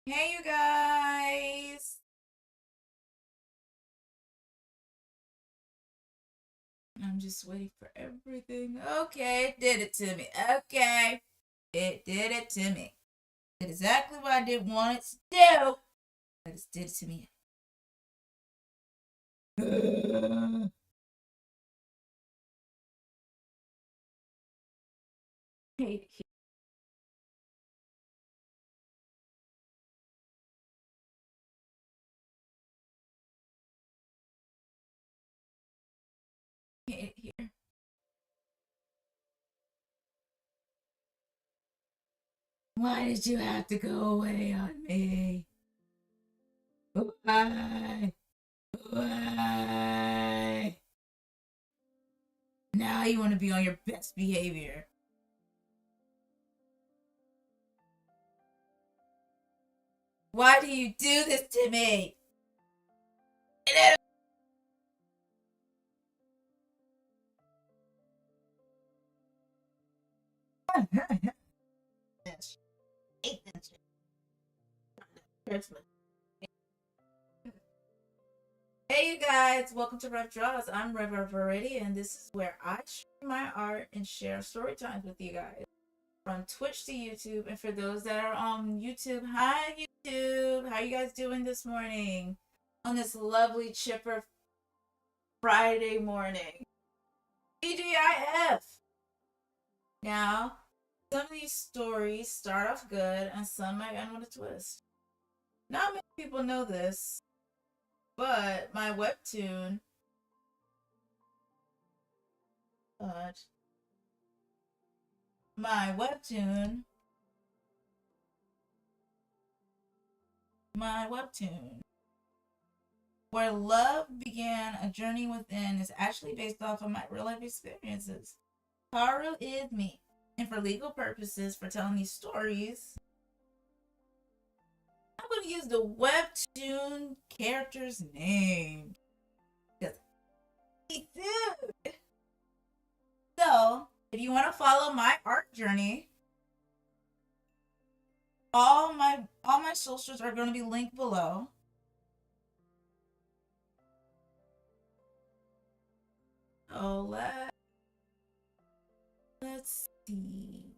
Hey, you guys. I'm just waiting for everything. Okay, it did it to me. Okay, it did it to me. Did exactly what I didn't want it to do. But it did it to me. Hate it here. Hate it here. Why did you have to go away on me? Why? Why? Now you want to be on your best behavior. Why do you do this to me? This. Hate this shit. Christmas. Hey you guys, welcome to Rev Draws. I'm Rev Already, and this is where I share my art and share story times with you guys. From Twitch to YouTube, and for those that are on YouTube, hi YouTube! How you guys doing this morning? On this lovely, chipper Friday morning. TGIF! Now, some of these stories start off good, and some might end with a twist. Not many people know this, but my webtoon uh, my webtoon my webtoon where love began a journey within is actually based off of my real life experiences. Kaoru is me, and for legal purposes, for telling these stories, I'm going to use the webtoon character's name because he's dude. So if you want to follow my art journey, all my socials are going to be linked below. Oh, let's see.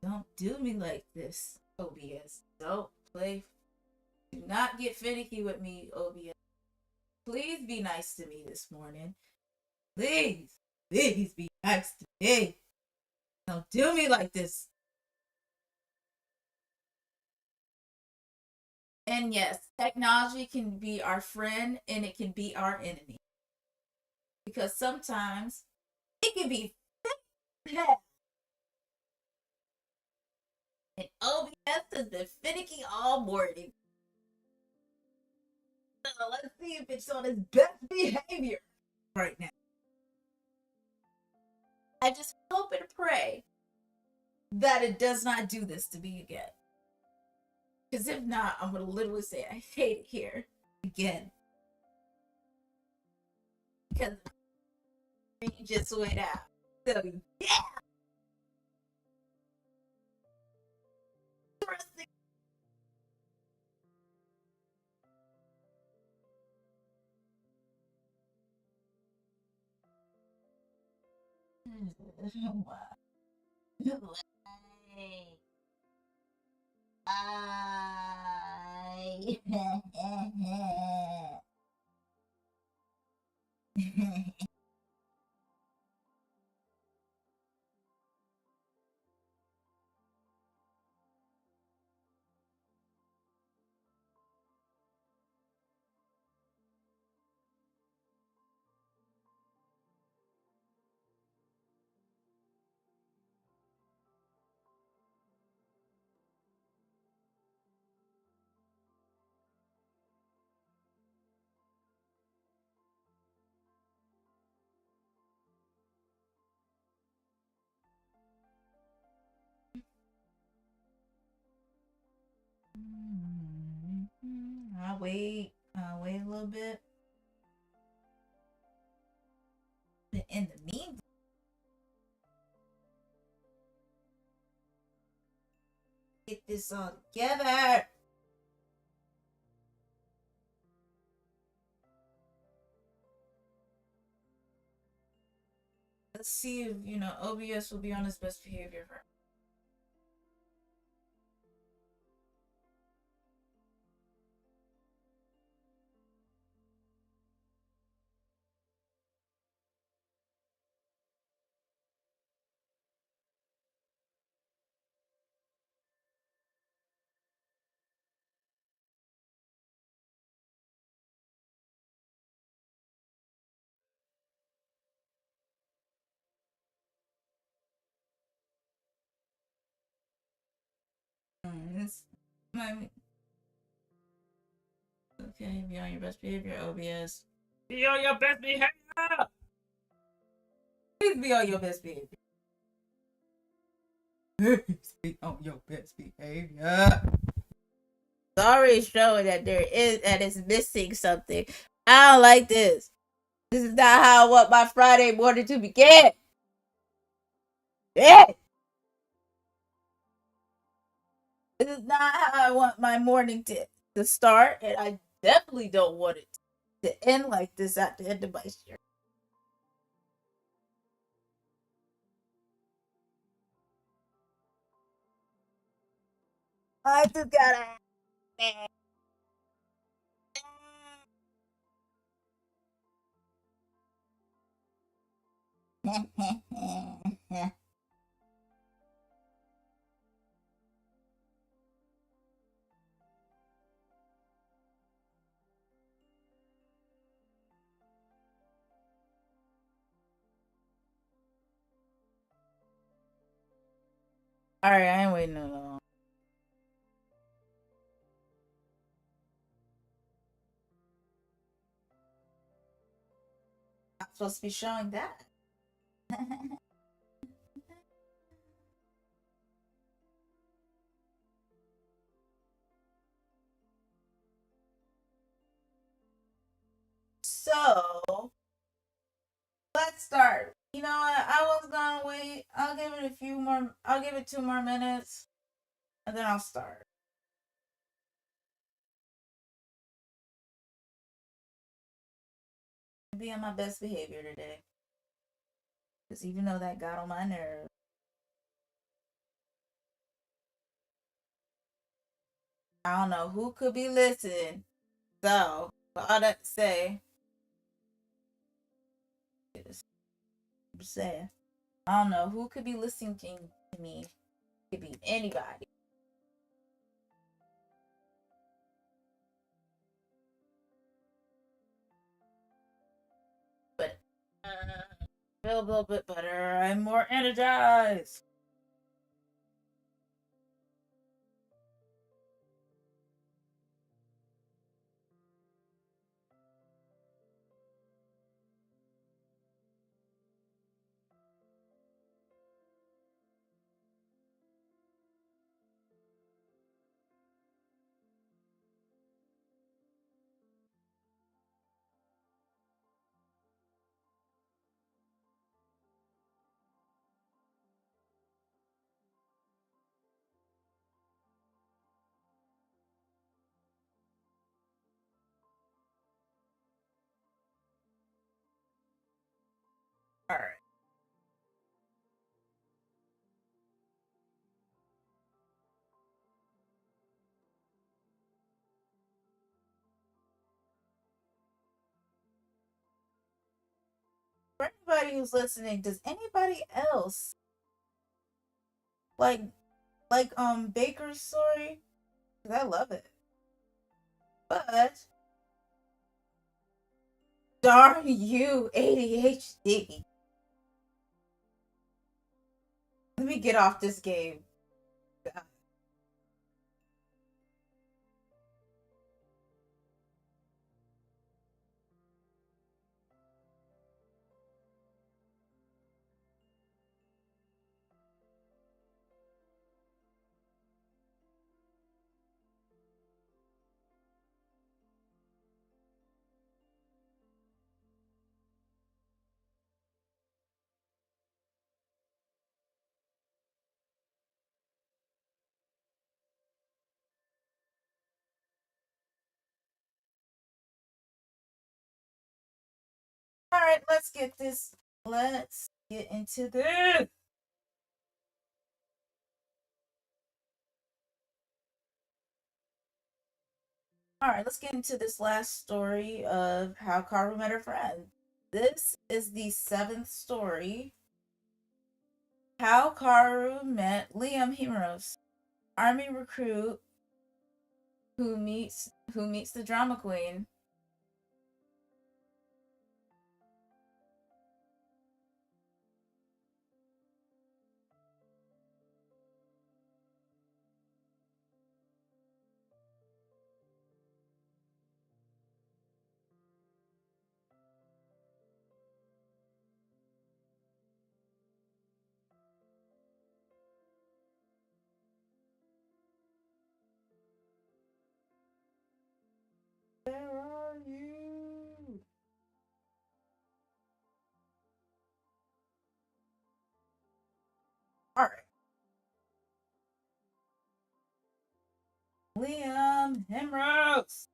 Don't do me like this, OBS. Don't play. Do not get finicky with me, OBS. Please be nice to me this morning. Please, please be nice to me. Don't do me like this. And yes, technology can be our friend and it can be our enemy. Because sometimes it can be bad. And OBS has been finicky all morning. So let's see if it's on its best behavior right now. I just hope and pray that it does not do this to me again. Because if not, I'm going to literally say I hate it here again. Because you just went out. So, yeah. I'll wait a little bit. But in the meantime, Get this all together. Let's see if, OBS will be on his best behavior. This might okay. Be on your best behavior, OBS. Be on your best behavior. Please be on your best behavior. Be on your best behavior. Sorry, showing that it's missing something. I don't like this. This is not how I want my Friday morning to begin. Yeah. This is not how I want my morning to start, and I definitely don't want it to end like this at the end of my shift. I just gotta. Alright, I ain't waiting no long. I'm supposed to be showing that. So, let's start. You know what? I was gonna wait. I'll give it a few more. I'll give it 2 more minutes, and then I'll start. Be on my best behavior today. Because even though that got on my nerves, I don't know who could be listening. So, for all that to say, I'm saying, I don't know who could be listening to me. It could be anybody. But feel a little bit better. I'm more energized. All right. For anybody who's listening, does anybody else like Baker's story? Because I love it. But darn you, ADHD. Let me get off this game. right, let's get this. Let's get into this. All right, let's get into this last story of how Kaoru met her friend. This is the 7th story. How Kaoru met Liam Himeros, army recruit who meets the drama queen. Where are you? All right. Liam Hemrose.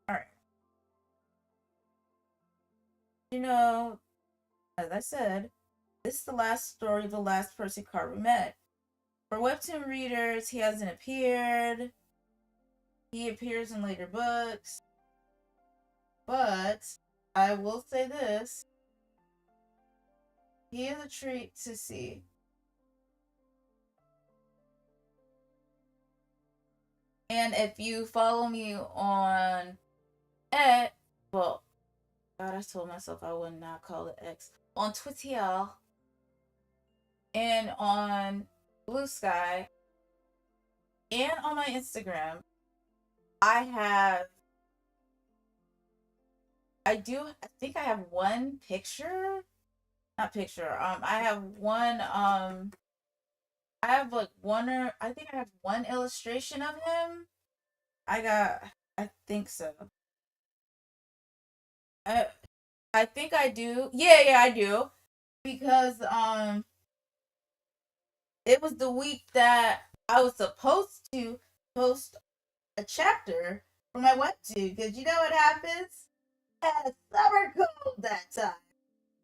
All right. You know, as I said, this is the last story of the last person Kaoru met. For webtoon readers, he hasn't appeared. He appears in later books. But I will say this. He is a treat to see. And if you follow me on X, well, God, I told myself I would not call it X. On Twitter and on Blue Sky and on my Instagram, I think I have one picture. Not picture. I have one, I have like one, or I think I have one illustration of him. I think so. I, I think I do. Yeah, I do. Because, it was the week that I was supposed to post a chapter for my webtoon. Because you know what happens? I had a summer cold that time.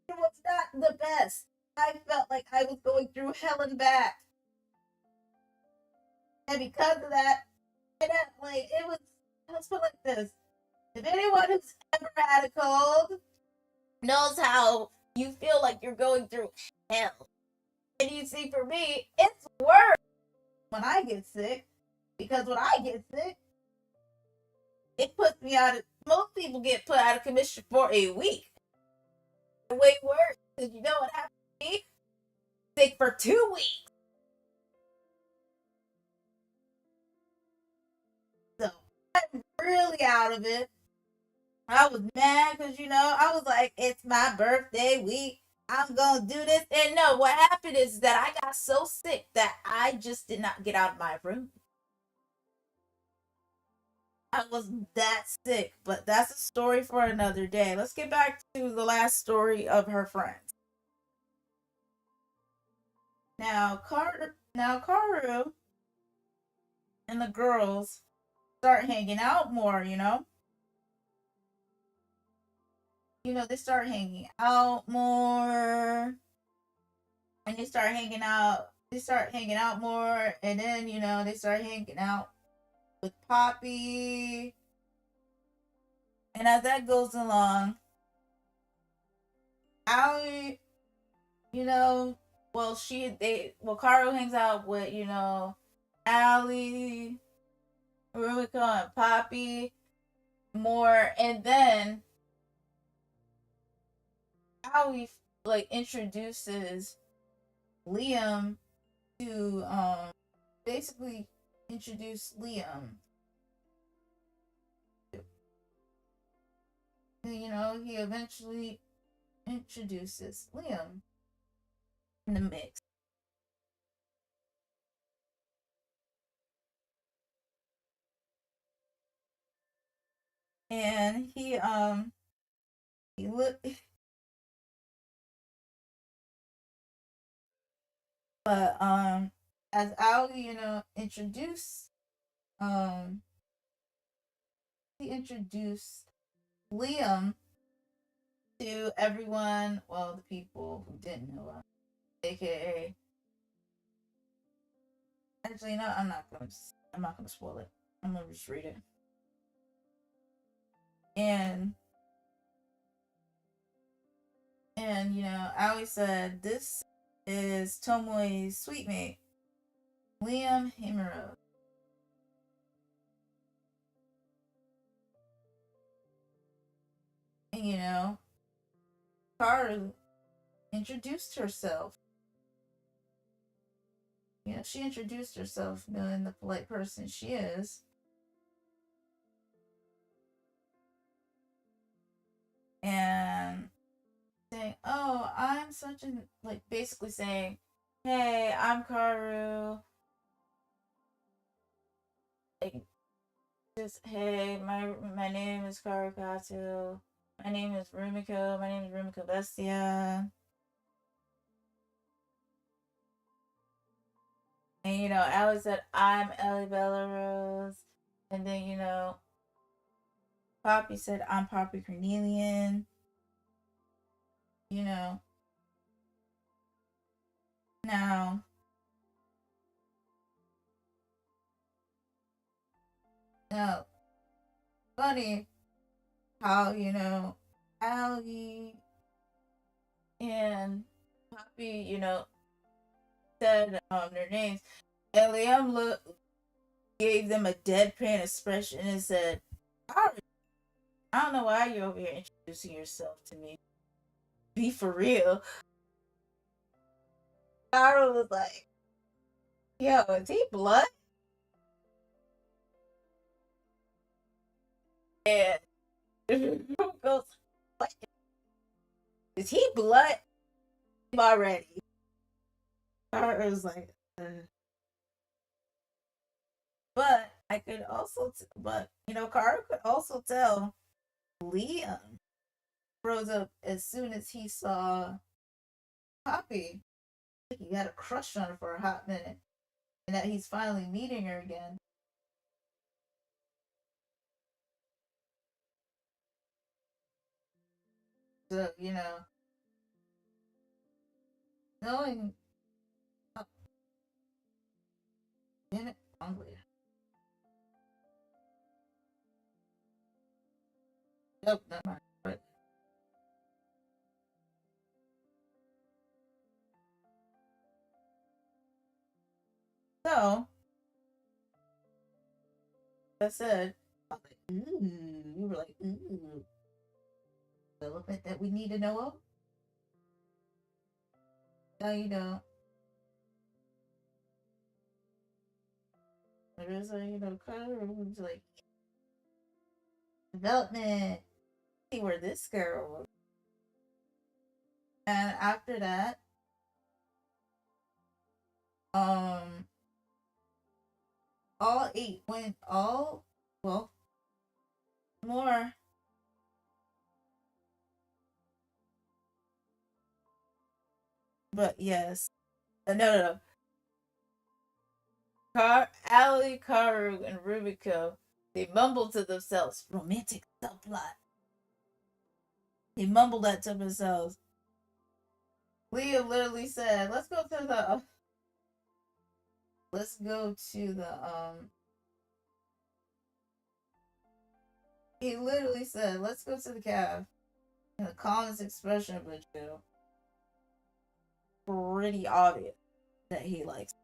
It was not the best. I felt like I was going through hell and back. And because of that, let's put it like this. If anyone who's ever had a cold knows how you feel like you're going through hell. And you see, for me, it's worse when I get sick. Because when I get sick, it puts me out of, most people get put out of commission for a week. Way worse. Because you know what happened to me? Sick for 2 weeks. So I'm really out of it. I was mad because, I was like, it's my birthday week. I'm going to do this. And no, what happened is that I got so sick that I just did not get out of my room. I was that sick, but that's a story for another day. Let's get back to the last story of her friends. Kaoru and the girls start hanging out more, they start hanging out more, and they start hanging out more, and then, they start hanging out with Poppy. And as that goes along, Aoi, you know, Kaoru hangs out with, Allie, Rumiko, and Poppy more, and then Aoi introduces Liam to basically introduce Liam. He eventually introduces Liam in the mix. And He look, but as Aoi, introduced, um, he introduced Liam to everyone. Well, the people who didn't know him, aka. Actually, no, I'm not gonna. I'm not gonna spoil it. I'm gonna just read it. And I always said this is Tomoe's sweet mate, Liam Himuro. And Kaoru introduced herself. She introduced herself, knowing the polite person she is. And saying, "Oh, I'm such an," like, basically saying, "Hey, I'm Kaoru. Like, just, hey, my name is Kaoru Kato. My name is Rumiko. My name is Rumiko Bestia." And Alex said, "I'm Ellie Bella Rose." And then Poppy said, "I'm Poppy Cornelian." You know. Now, now, funny how Allie and Poppy, said their names. And Liam gave them a deadpan expression and said, I don't know why you're over here introducing yourself to me. Be for real." Kaoru was like, "Yo, is he blood?" And goes, "What? Is he blood already?" Kaoru was like, But I could also, but Kaoru could also tell Liam rose up as soon as he saw Poppy. He had a crush on her for a hot minute, and that he's finally meeting her again. So knowing, oh, damn it, hungry. Nope, not mine. But so I said, I was like, ooh, we were like, ooh, development that we need to know of. Now there's a Kaoru like development. See where this girl was. And after that, um, all eight went all well more. But yes, no. Ali, Karu, and Rubiko, they mumbled to themselves, "Romantic subplot." They mumbled that to themselves. Leah literally said, let's go to the." He literally said, "Let's go to the cab." And the calmest expression of it, pretty obvious that he likes.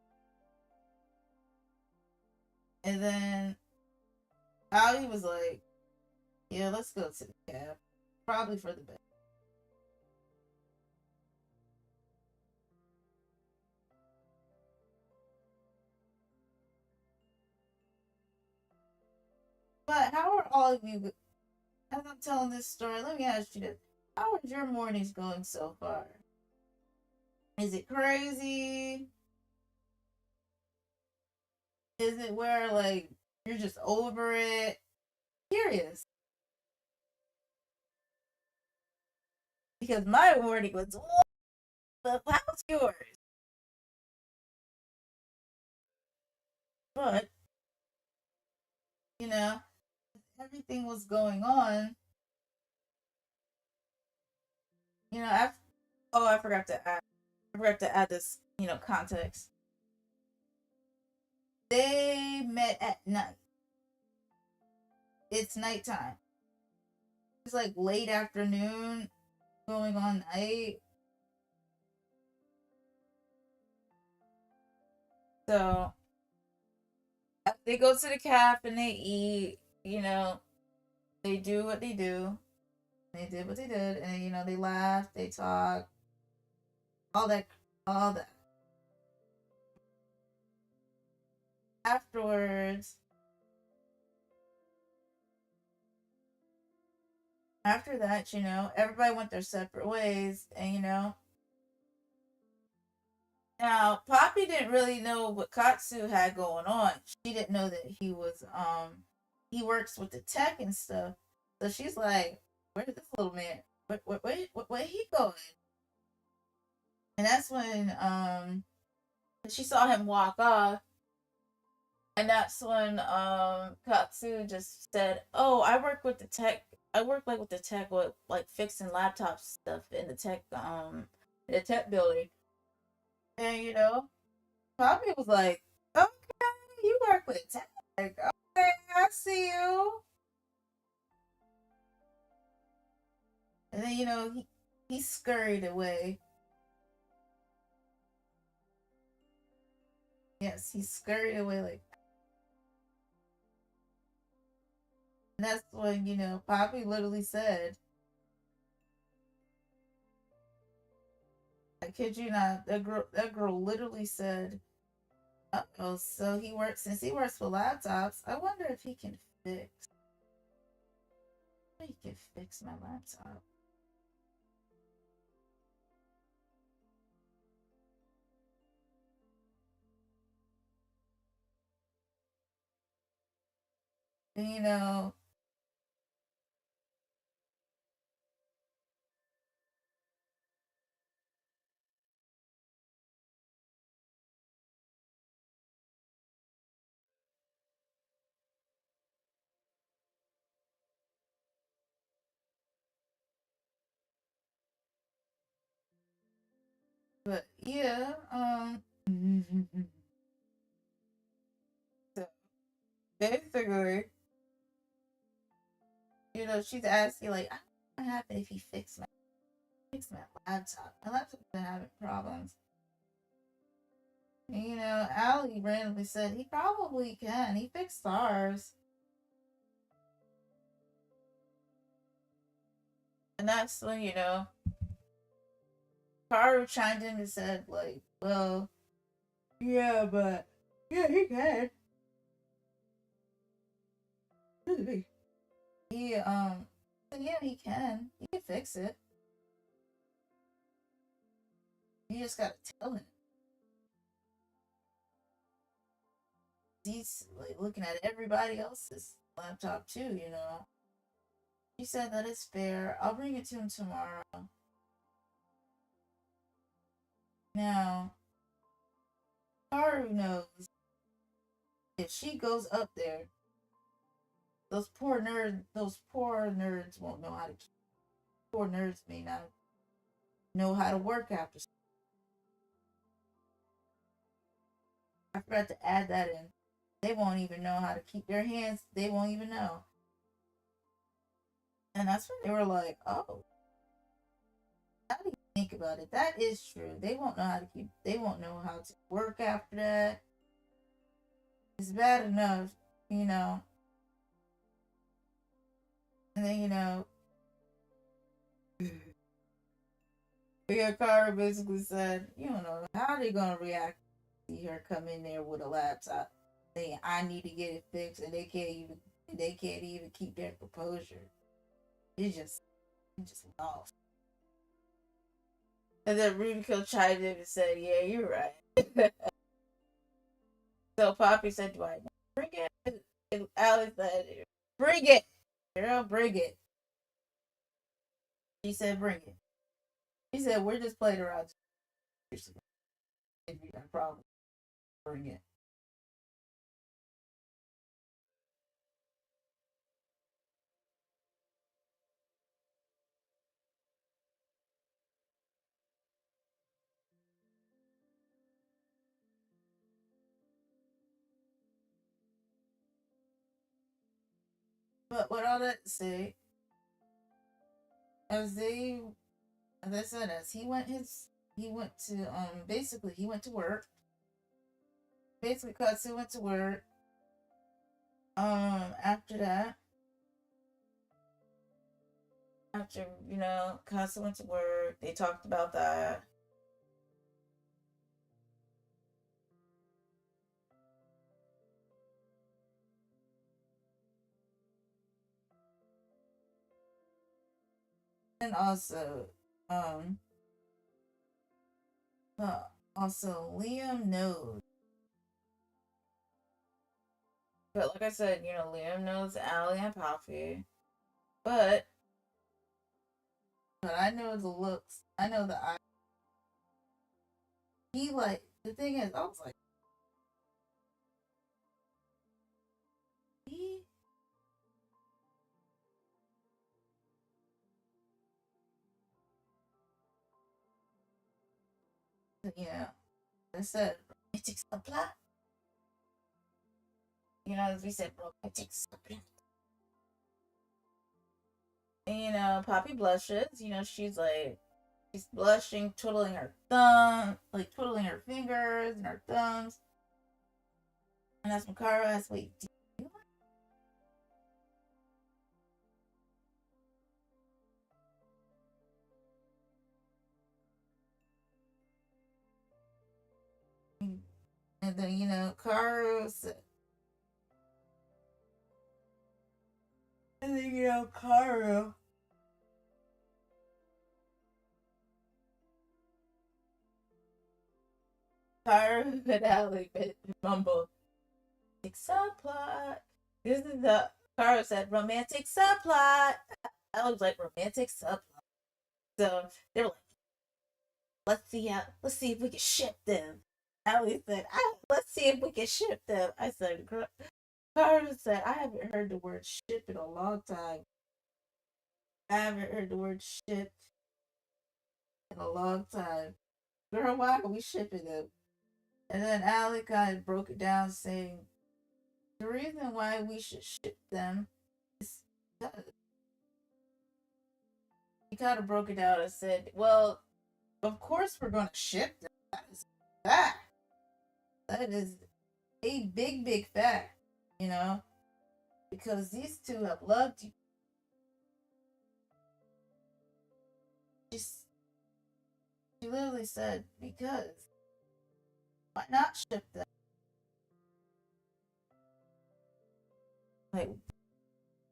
And then Ali was like, "Yeah, let's go to the cab. Probably for the best." But how are all of you, as I'm telling this story, let me ask you this. How is your mornings going so far? Is it crazy? Is it where, like, you're just over it? Curious. because my warning was, but how's yours? But, you know, everything was going on, after, oh, I forgot to add this, context. They met at night. It's nighttime. It's like late afternoon, going on night. So they go to the cafe and they eat, they do what they do. They did what they did, and they laugh, they talk, all that, all that. Afterwards, after that, everybody went their separate ways, and now Poppy didn't really know what Katsu had going on. She didn't know that he works with the tech and stuff. So she's like, "Where's this little man? Where he going?" And that's when she saw him walk off, and that's when Katsu just said, "Oh, I work with the tech. I work like with the tech, with like fixing laptop stuff in the tech building." And Poppy was like, "Okay, you work with tech. Okay, I see you." And then he scurried away. Yes, he scurried away like. And that's when Poppy literally said, "I kid you not, that girl literally said, oh, so since he works with laptops, I wonder if he can fix my laptop." And but yeah, so basically, she's asking like, "What would happen if he fixed my laptop? My laptop's been having problems." And, Allie randomly said he probably can. He fixed ours. And that's when, Kaoru chimed in and said, like, "Well, yeah, but yeah, he can." He said, "Yeah, he can. He can fix it. You just gotta tell him." He's like looking at everybody else's laptop too. She said that is fair. I'll bring it to him tomorrow. Now, Kaoru knows if she goes up there, those poor nerds won't know how to. Poor nerds may not know how to work after. I forgot to add that in. They won't even know how to keep their hands. They won't even know. And that's when they were like, "Oh, how do you think about it? That is true. They won't know how to keep. They won't know how to work after that. It's bad enough, you know." And then yeah, Kara basically said, "You don't know how they gonna react to see her come in there with a laptop saying I need to get it fixed, and they can't even keep their composure. It just lost." And then Rubiko chimed in and said, "Yeah, you're right." So Poppy said, "Do I bring it?" And Alice said, "Bring it, girl, bring it." She said, "Bring it." He said, we're just playing around. If you got a problem, bring it. But what all that to say, as they, as I said, as he went to, basically, he went to work. Basically, Katsu went to work. After that, after, Katsu went to work, they talked about that. And also, um, also Liam knows. But like I said, Liam knows Allie and Poppy. But I know the looks. I know the eye. He like the thing is, I was like, he I said romantic subplot. As we said, romantic subplot. And Poppy blushes. She's blushing, twiddling her thumb, like twiddling her fingers and her thumbs. And that's when Kaoru asks, "Wait, do you?" And then Kaoru said, and then Kaoru and Allie mumbled, "Romantic subplot." This is the Kaoru said, "Romantic subplot." Allie was like, "Romantic subplot." So they were like, let's see if we can ship them. Allie said, let's see if we can ship them. I said, Kaoru said, I haven't heard the word ship in a long time. I haven't heard the word ship in a long time. Girl, why are we shipping them? And then Allie kind of broke it down, saying, the reason why we should ship them is because he kind of broke it down and said, well, of course we're going to ship them. That is that. That is a big, big fact, you know, because these two have loved you. Just, she literally said, because why not ship them?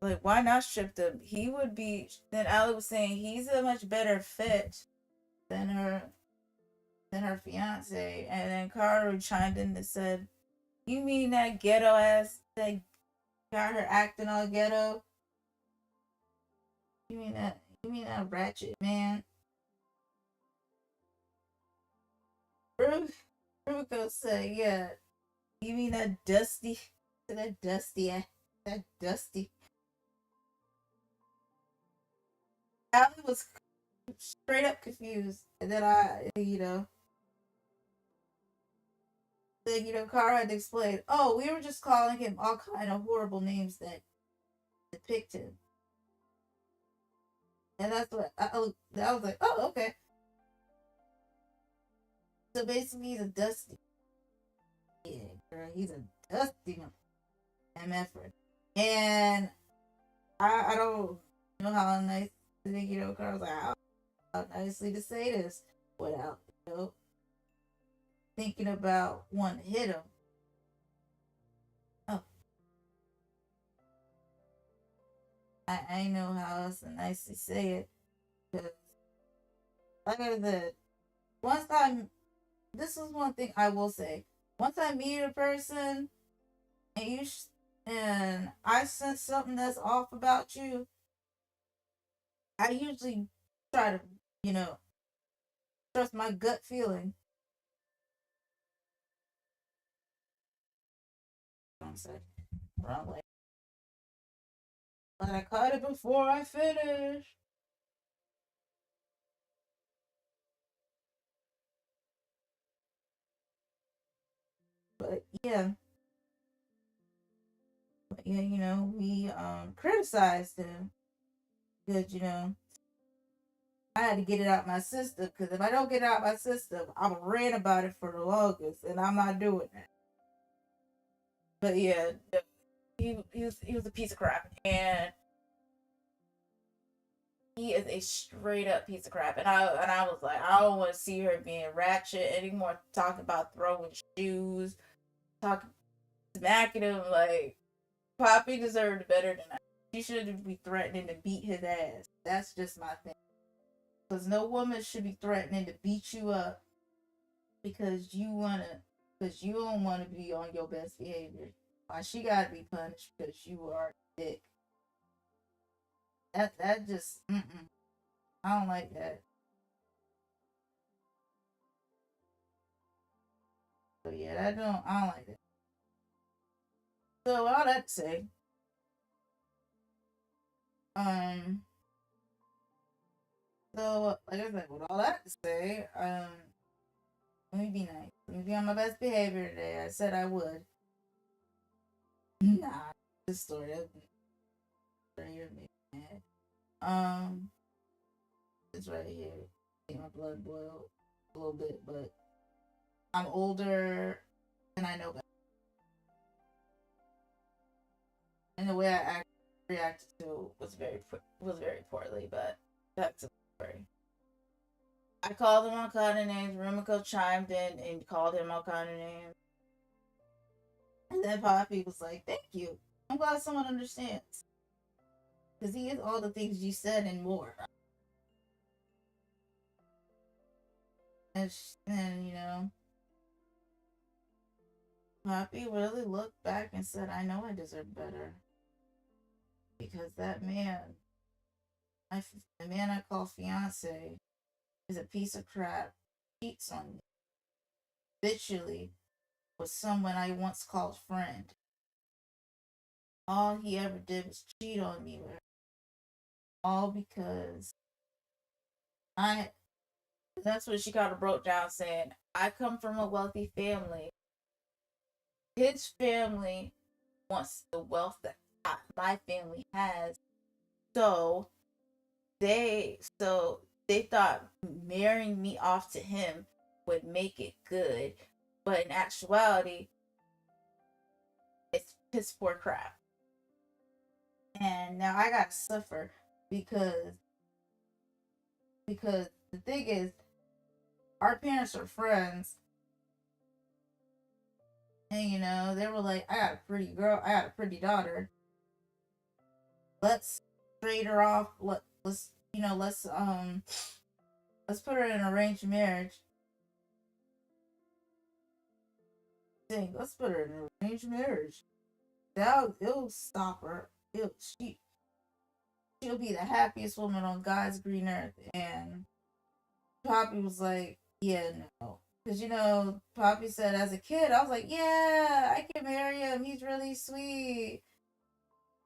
Like, why not ship them? He would be. Then Allie was saying he's a much better fit than her fiance. And then Kaoru chimed in and said, "You mean that ghetto ass that got her acting all ghetto? You mean that? You mean that ratchet man?" Ruko said, "Yeah. You mean that dusty? That dusty? That dusty?" Allie was straight up confused, and then Kara had to explain, "Oh, we were just calling him all kind of horrible names that depict him." And that's what I was like, "Oh, okay." So basically, he's a dusty. Yeah, girl, he's a dusty MFer. And I don't know how nice to think, Kara's like, how nicely to say this without, thinking about wanting to hit him. Oh, I know how else to nicely say it. Because, like I said, once this is one thing I will say. Once I meet a person and and I sense something that's off about you, I usually try to, you know, trust my gut feeling. I'm sorry. Wrong way. But I caught it before I finished. But yeah. But yeah, we criticized him because, I had to get it out my system, because if I don't get it out my system, I'm rant about it for the longest, and I'm not doing that. But yeah, he was a piece of crap, and he is a straight up piece of crap. And I was like, I don't want to see her being ratchet anymore. Talking about throwing shoes, talking smacking him. Like, Poppy deserved better than that. She shouldn't be threatening to beat his ass. That's just my thing. Because no woman should be threatening to beat you up because you don't wanna be on your best behavior. Why she gotta be punished because you are a dick. That just I don't like that. So yeah, I don't like that. So all that to say, um, so like I said, with all that to say, let me be nice. Let me be on my best behavior today. I said I would. Nah, this story that right here made me mad. It's right here. Make my blood boil a little bit, but I'm older and I know better. And the way I reacted to was very poorly, but that's a story. I called him all kind of names. Rumiko chimed in and called him all kind of names. And then Poppy was like, "Thank you. I'm glad someone understands, because he is all the things you said and more." And Poppy really looked back and said, "I know I deserve better, because that man, the man I call fiance, is a piece of crap, cheats on me habitually with someone I once called friend. All he ever did was cheat on me with her. All because I." That's what she kind of broke down, saying, "I come from a wealthy family. His family wants the wealth that my family has. So they thought marrying me off to him would make it good, but in actuality, it's piss poor crap. And now I got to suffer because the thing is, our parents are friends, and they were like, I got a pretty girl, I got a pretty daughter. Let's trade her off. Let's put her in an arranged marriage. Let's put her in an arranged marriage. It'll stop her. She'll be the happiest woman on God's green earth." And Poppy was like, "Yeah, no." Because, Poppy said, as a kid, I was like, "Yeah, I can marry him. He's really sweet."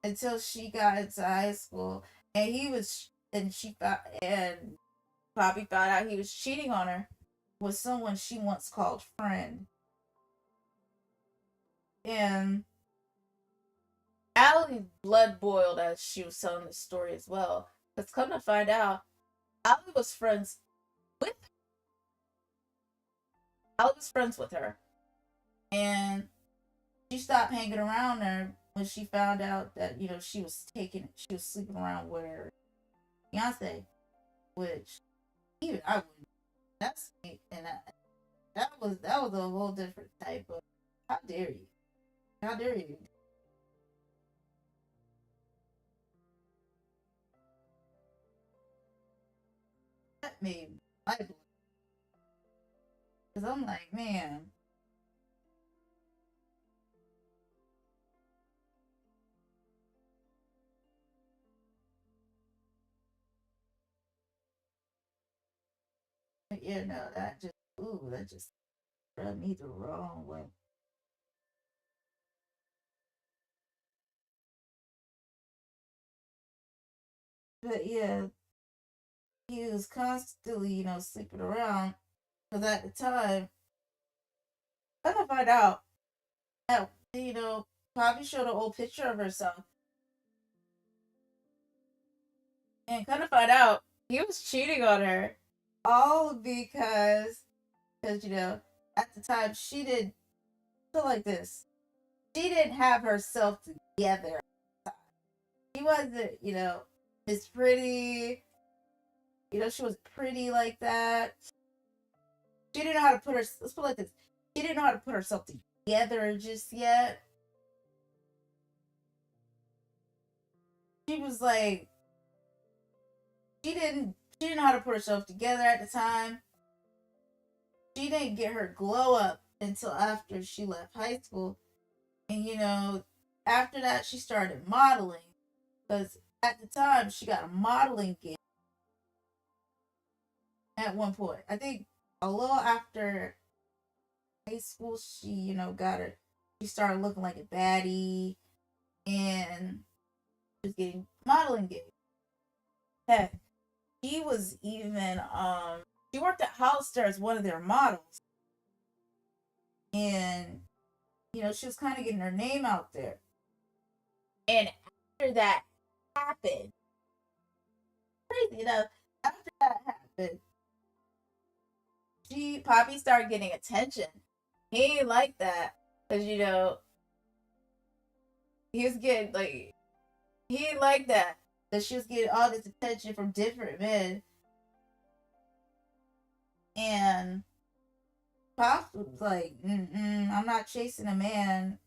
Until she got into high school. And and Poppy found out he was cheating on her with someone she once called friend. And Allie's blood boiled as she was telling the story as well. Because come to find out, Allie was friends with Allie was friends with her. And she stopped hanging around her when she found out that, she was sleeping around with her fiance, which even I wouldn't. That's me. And that was a whole different type of, how dare you? How dare you? That made my blood. Because I'm like, man, you know, that just rubbed me the wrong way. But yeah, he was constantly, you know, sleeping around. Because at the time, I to find out that, you know, Poppy showed an old picture of herself. And kind of find out he was cheating on her. All because, you know, at the time she didn't feel like this. She didn't have herself together. She wasn't, you know, Miss Pretty. You know, she was pretty like that. She didn't know how to put her. Let's put it like this. She didn't know how to put herself together just yet. She was like, she didn't know how to put herself together at the time. She didn't get her glow up until after she left high school. And you know, after that she started modeling. Because at the time she got a modeling gig at one point. I think a little after high school she, you know, she started looking like a baddie and was getting modeling gigs. Heck, she was even she worked at Hollister as one of their models. And you know, she was kind of getting her name out there. And after that happened, crazy enough, after that happened, Poppy started getting attention. He ain't like that. Cause you know, he was getting like he ain't like that. That she was getting all this attention from different men. And Pops was like, I'm not chasing a man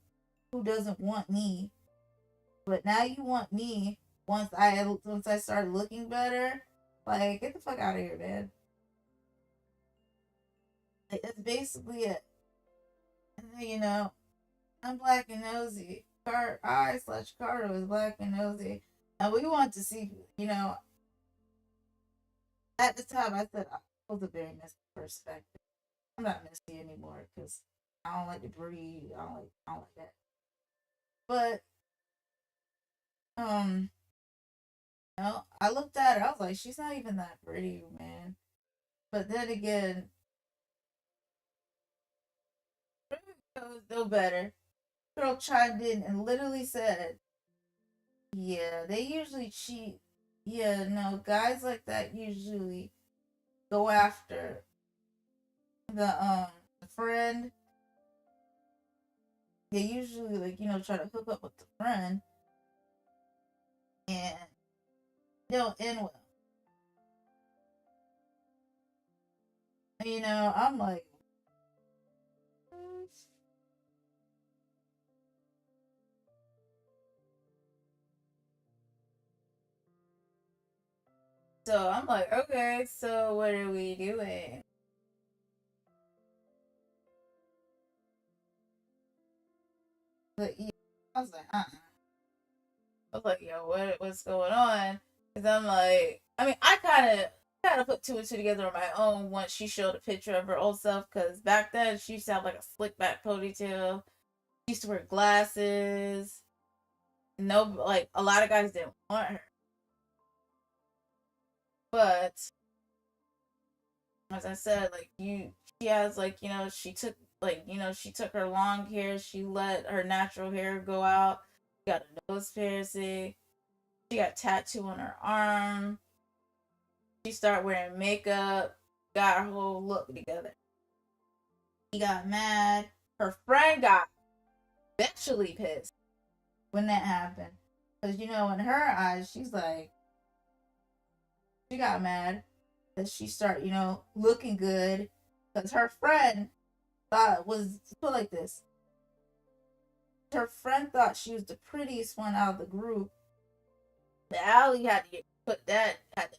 who doesn't want me. But now you want me once I started looking better. Like, get the fuck out of here, man. Like, that's basically it. And then, you know, I'm black and nosy. I/Kaoru is black and nosy. And we want to see, you know, at the time I said I was a very messy perspective. I'm not messy anymore because I don't like to breathe. I don't like that. But you know, I looked at her, I was like, she's not even that pretty, man. But then again, was no better. Girl chimed in and literally said, yeah, they usually cheat. Yeah, no, guys like that usually go after the friend. They usually, like, you know, try to hook up with the friend and they'll end well. You know, I'm like, so I'm like, okay, so what are we doing? But yeah, I was like, I was like, yo, what's going on? Because I'm like, I mean, I kind of put two and two together on my own once she showed a picture of her old self. Because back then she used to have like a slick back ponytail. She used to wear glasses. No, like a lot of guys didn't want her, but as I said, she has like, you know, she took her long hair. She let her natural hair go out. She got a nose piercing. She got a tattoo on her arm. She started wearing makeup, got her whole look together. He got mad. Her friend got eventually pissed when that happened. Because, you know, in her eyes, she's like, she got mad that she started, you know, looking good. Because her friend put like this. Her friend thought she was the prettiest one out of the group. The alley had to had to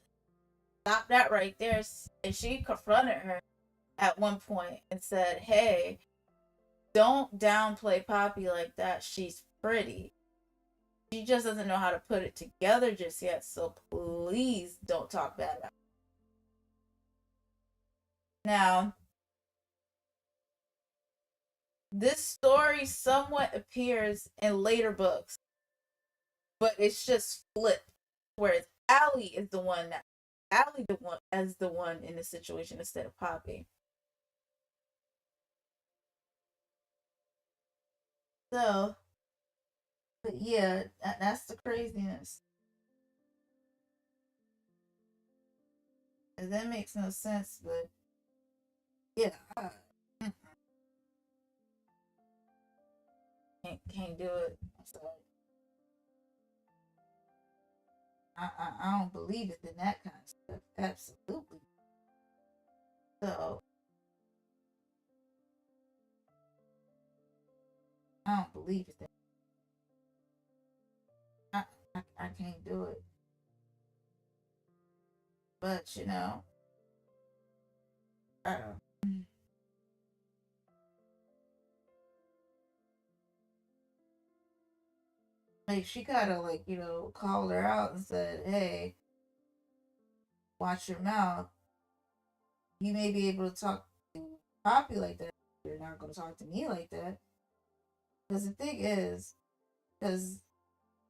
stop that right there. And she confronted her at one point and said, hey, don't downplay Poppy like that. She's pretty. She just doesn't know how to put it together just yet. So please don't talk bad about her. Now, this story somewhat appears in later books, but it's just flipped. Whereas Allie is the one that Allie the one as the one in the situation instead of Poppy. So, but yeah, that's the craziness. That makes no sense, but yeah, can't do it. I'm sorry. I don't believe it in that kind of stuff. Absolutely. So I don't believe it. I, I can't do it. But uh, like she kind of like called her out and said, "Hey, watch your mouth. You may be able to talk to Poppy like that. You're not going to talk to me like that." Because the thing is, because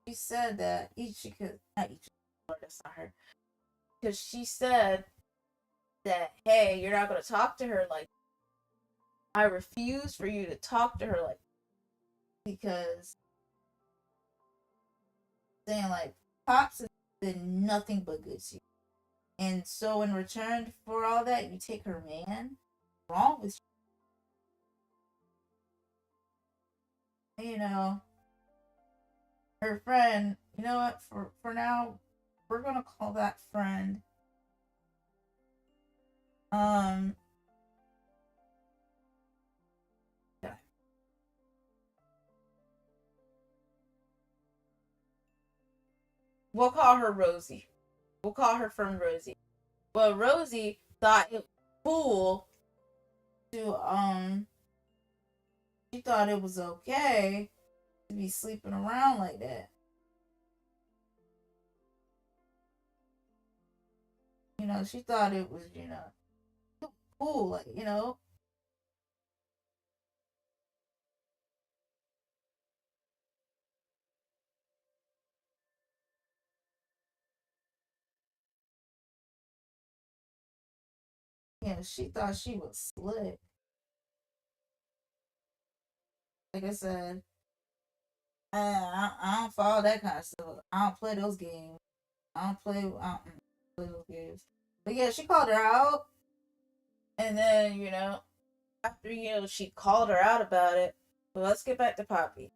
she said that she could not each. That's not her. Because she said that, "Hey, you're not going to talk to her like. I refuse for you to talk to her like because saying like Pops has been nothing but good to you. And so in return for all that, you take her man. Wrong with you. Her friend. You know what? For now, we're gonna call that friend. Um. We'll call her Rosie. We'll call her friend Rosie. Well, Rosie thought it was cool to. She thought it was okay to be sleeping around like that. She thought it was, cool, like. She thought she was slick. Like I said, I don't follow that kind of stuff. I don't play those games. I don't play those games. But yeah, she called her out, and then after she called her out about it. But let's get back to Poppy.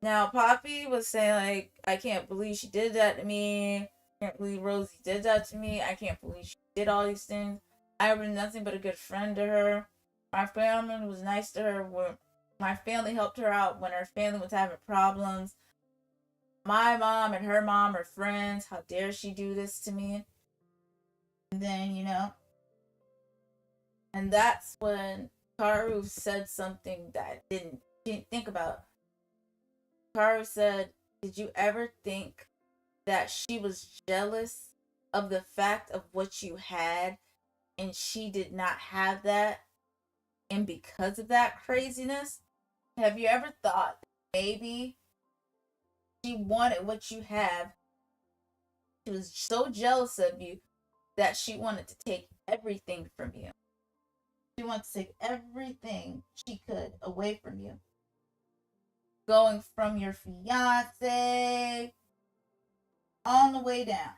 Now Poppy was saying like, I can't believe she did that to me. I can't believe Rosie did that to me. I can't believe she did all these things. I was nothing but a good friend to her. My family was nice to her. My family helped her out when her family was having problems. My mom and her mom are friends. How dare she do this to me? And then, and that's when Kaoru said something that I didn't think about. Kaoru said, "Did you ever think that she was jealous of the fact of what you had and she did not have that? And because of that craziness, have you ever thought maybe she wanted what you have? She was so jealous of you that she wanted to take everything from you. She wanted to take everything she could away from you. Going from your fiance on the way down.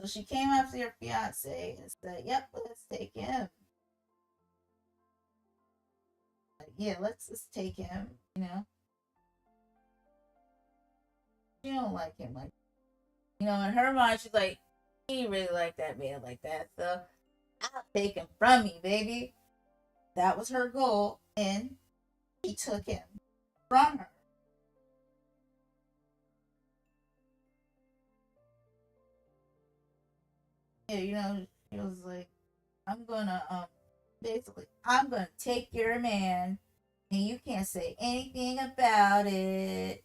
So she came after your fiance and said, yep, let's take him. Like, yeah, let's just take him. She don't like him like, in her mind, she's like, he really like that man like that. So I'll take him from me, baby. That was her goal, and he took him from her. Yeah, she was like, I'm gonna basically I'm gonna take your man and you can't say anything about it.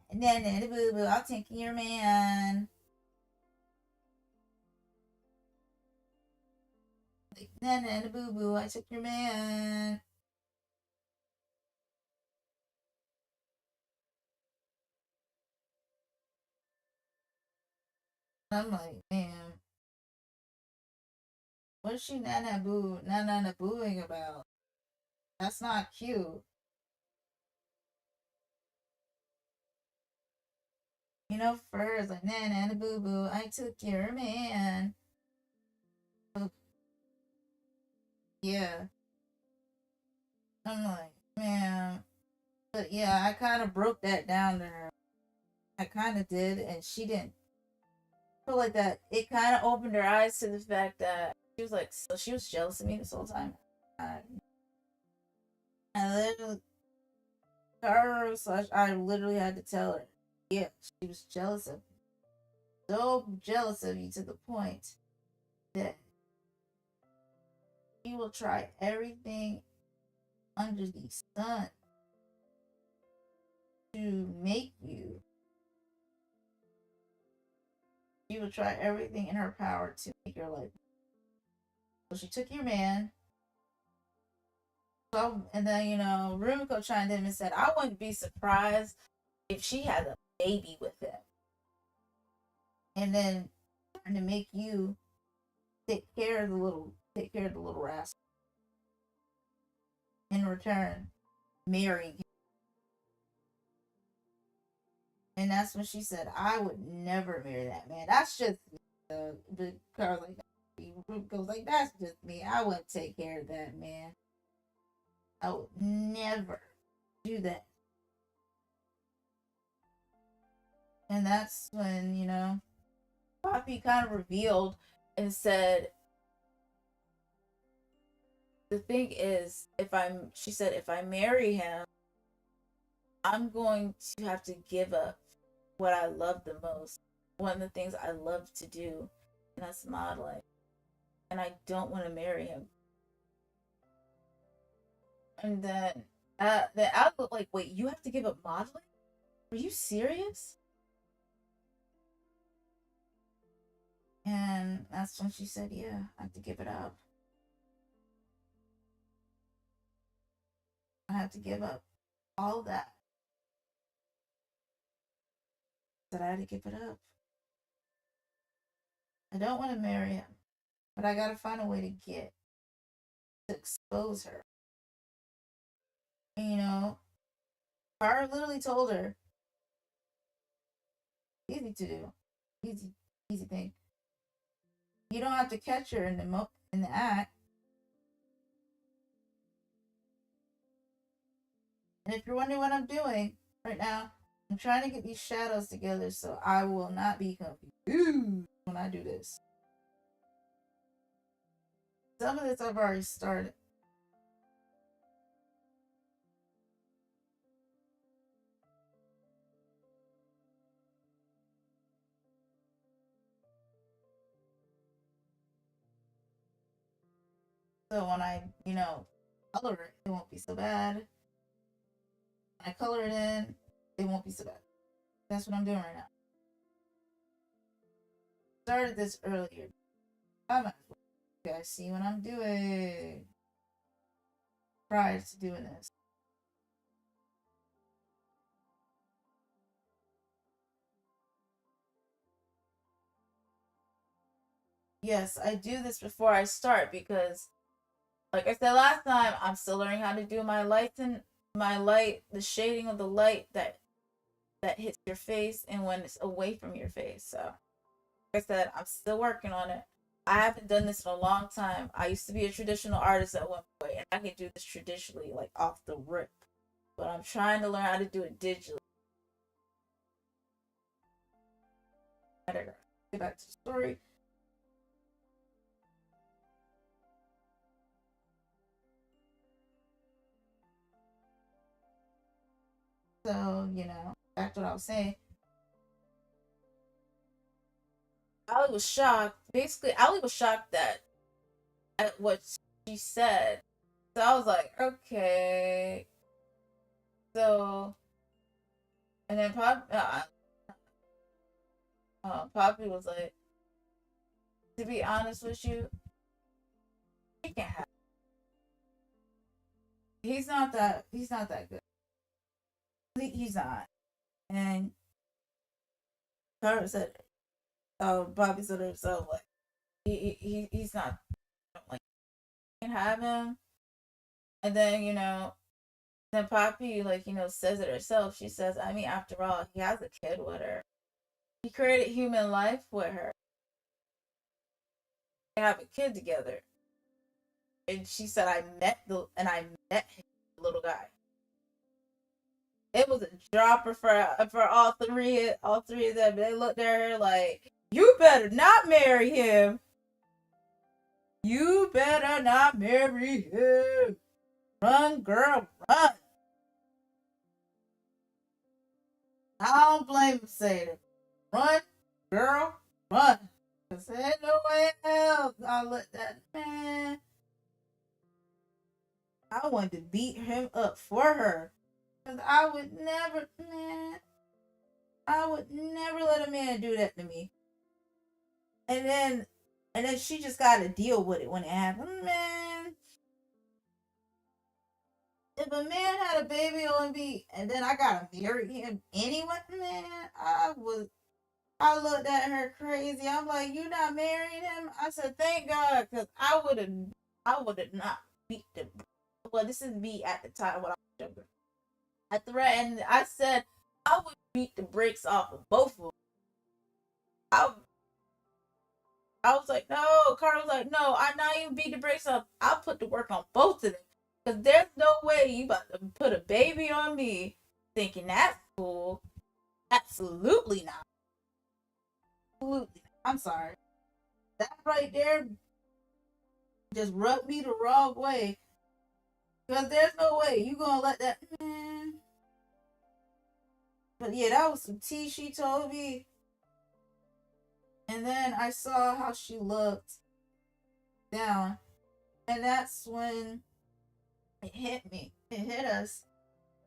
And then boo boo, I'll take your man. Nana and a boo boo, I took your man. I'm like, man, what is she nana booing about? That's not cute. You know, first, like, nana and a boo boo, I took your man. Oh, yeah. I'm like, man. But yeah, I kind of broke that down to her. I kind of did, and she didn't feel like that. It kind of opened her eyes to the fact that she was like, so she was jealous of me this whole time. I literally, Kaoru slash, I literally had to tell her, yeah, she was jealous of me. So jealous of you to the point that she will try everything under the sun to make you. She will try everything in her power to make your life. So she took your man. So, and then, Rumiko chimed in and said, I wouldn't be surprised if she had a baby with him. And then trying to make you take care of the little rascal. In return, marrying him. And that's when she said, I would never marry that man. That's just the girl like that. Goes like, that's just me. I wouldn't take care of that man. I would never do that. And that's when, Poppy kind of revealed and said, the thing is, she said, if I marry him, I'm going to have to give up what I love the most. One of the things I love to do, and that's modeling. And I don't want to marry him. And then I was like, wait, you have to give up modeling? Are you serious? And that's when she said, yeah, I have to give it up. I have to give up all that. That I had to give it up. I don't want to marry him, but I gotta find a way to expose her. And, Bar literally told her, easy to do, easy thing. You don't have to catch her in the act. And if you're wondering what I'm doing right now, I'm trying to get these shadows together so I will not be confused when I do this. Some of this I've already started. So when I, color it won't be so bad. When I color it in, it won't be so bad. That's what I'm doing right now. Started this earlier. I might as well you guys see what I'm doing prior to doing this. Yes, I do this before I start because, like I said last time, I'm still learning how to do my lights and the shading of the light that hits your face and when it's away from your face. So, like I said, I'm still working on it. I haven't done this in a long time. I used to be a traditional artist at one point, and I can do this traditionally, like off the rip. But I'm trying to learn how to do it digitally. Get back to the story. So, back to what I was saying. Ali was shocked. Basically, Ali was shocked at what she said. So I was like, okay. So, and then Poppy was like, to be honest with you, He can't have. He's not that. He's not that good. He's not. And Carter said, Bobby said herself, like he's not like can have him. And then then Poppy says it herself. She says, I mean, after all, he has a kid with her. He created human life with her. They have a kid together. And she said, I met him, the little guy. It was a dropper for all three of them. They looked at her like, you better not marry him. You better not marry him. Run, girl, run. I don't blame him saying it. Run, girl, run. Cause there's no way else I looked at man. I wanted to beat him up for her. Cause I would never let a man do that to me. And then she just gotta deal with it when it happens. Man, if a man had a baby on me and then I gotta marry him anyway, man, I looked at her crazy. I'm like, you not marrying him? I said, thank God, because I would have not beat the. Well, this is me at the time when I was younger. I threatened. I said I would beat the brakes off of both of them. I was like, no. Carter was like, no. I'm not even beat the brakes off. I'll put the work on both of them. Because there's no way you about to put a baby on me thinking that's cool. Absolutely not. Absolutely. I'm sorry. That right there just rubbed me the wrong way. Because there's no way you gonna let that man. But yeah, that was some tea she told me. And then I saw how she looked down. And that's when it hit me. It hit us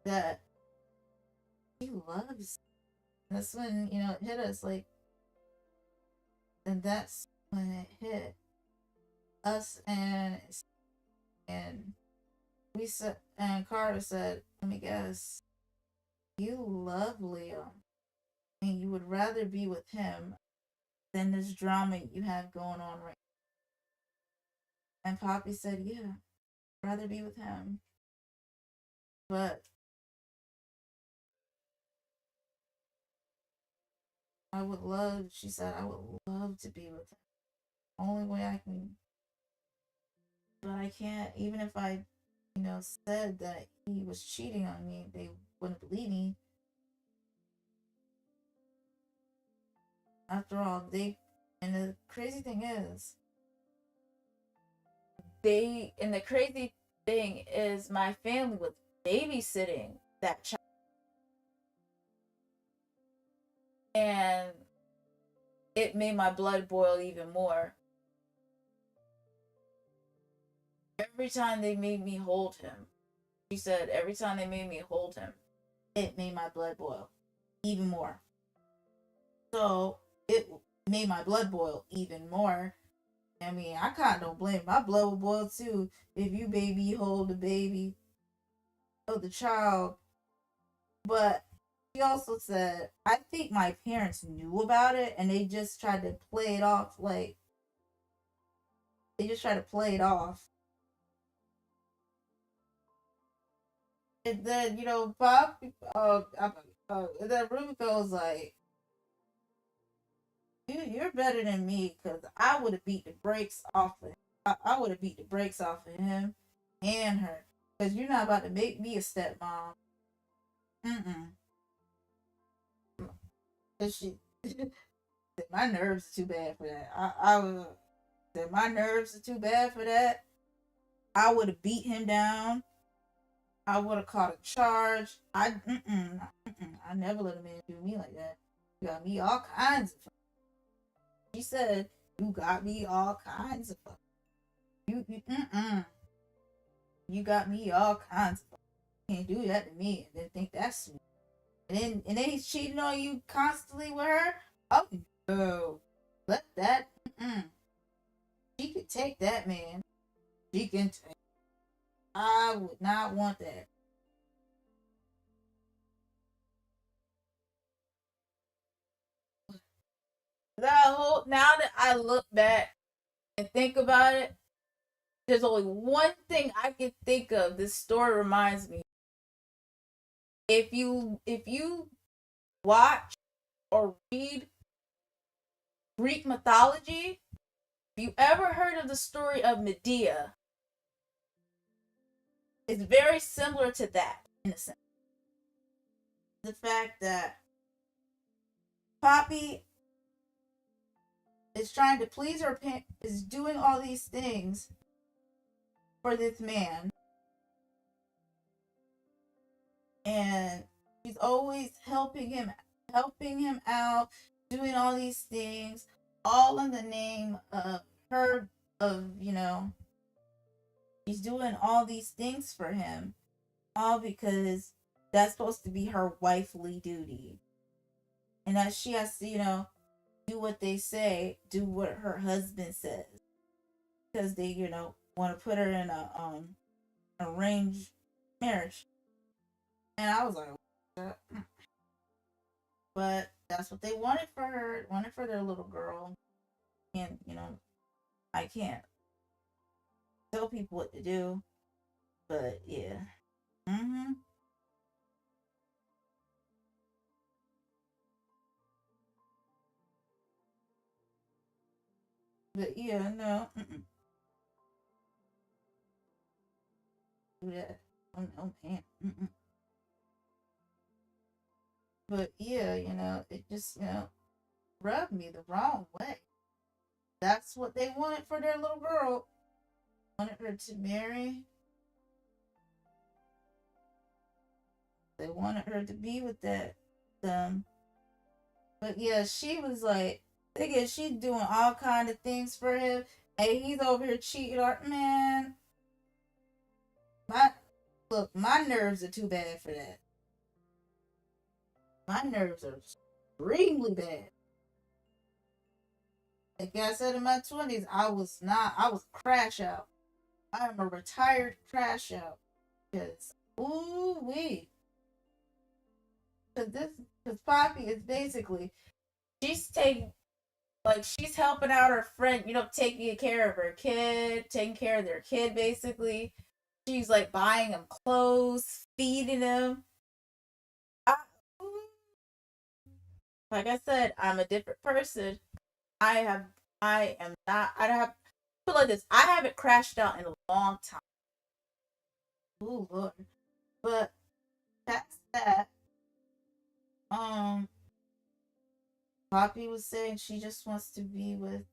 that he loves. That's when, it hit us like. And that's when it hit us and we said, and Carter said, let me guess, you love Leo and you would rather be with him than this drama you have going on right now. And Poppy said, yeah, I'd rather be with him. But she said, I would love to be with him. Only way I can, but I can't, even if I, said that he was cheating on me, they wouldn't believe me. After all, and the crazy thing is, my family was babysitting that child. And it made my blood boil even more. Every time they made me hold him, she said, every time they made me hold him, it made my blood boil even more. So it made my blood boil even more. I mean, I kind of don't blame my blood will boil too if you baby hold the baby of the child. But she also said, I think my parents knew about it and they just tried to play it off like they just tried to play it off. And then, Bob, then Rumiko was like, you're better than me because I would have beat the brakes off of him. I would have beat the brakes off of him and her because you're not about to make me a stepmom. She, my nerves are too bad for that. My nerves are too bad for that. I would have beat him down. I would have caught a charge. I never let a man do me like that. You got me all kinds of fun. She said, you got me all kinds of fun. You got me all kinds of fun. You can't do that to me and then think that's sweet. And then he's cheating on you constantly with her? Oh no. Let that She could take that man. She can take. I would not want that. Now that I look back and think about it, there's only one thing I can think of. This story reminds me. If you watch or read Greek mythology, if you ever heard of the story of Medea, it's very similar to that in a sense. The fact that Poppy is trying to please her parents, is doing all these things for this man, and she's always helping him out, doing all these things, all in the name of her, of, she's doing all these things for him, all because that's supposed to be her wifely duty, and that she has to, do what they say, do what her husband says, because they, want to put her in a arranged marriage. And I was like, what? But that's what they wanted for her, wanted for their little girl. And, I can't tell people what to do, but yeah. Mm-hmm. But yeah, no, do that. Oh no, man. But yeah, it just, rubbed me the wrong way. That's what they wanted for their little girl. Wanted her to marry. They wanted her to be with them. But yeah, she was like, thinking she's doing all kind of things for him. Hey, he's over here cheating. Man, my my nerves are too bad for that. My nerves are extremely bad. Like I said, in my 20s, I was not. I was crash out. I am a retired crash out. Because ooh wee. Because Poppy is basically, she's taking, like, she's helping out her friend, taking care of her kid, taking care of their kid basically. She's like buying him clothes, feeding him. I, like I said, I'm a different person. I have, I am not. I don't have. Put like this. I haven't crashed out in a long time. Oh Lord, but that's that. Um, Poppy was saying she just wants to be with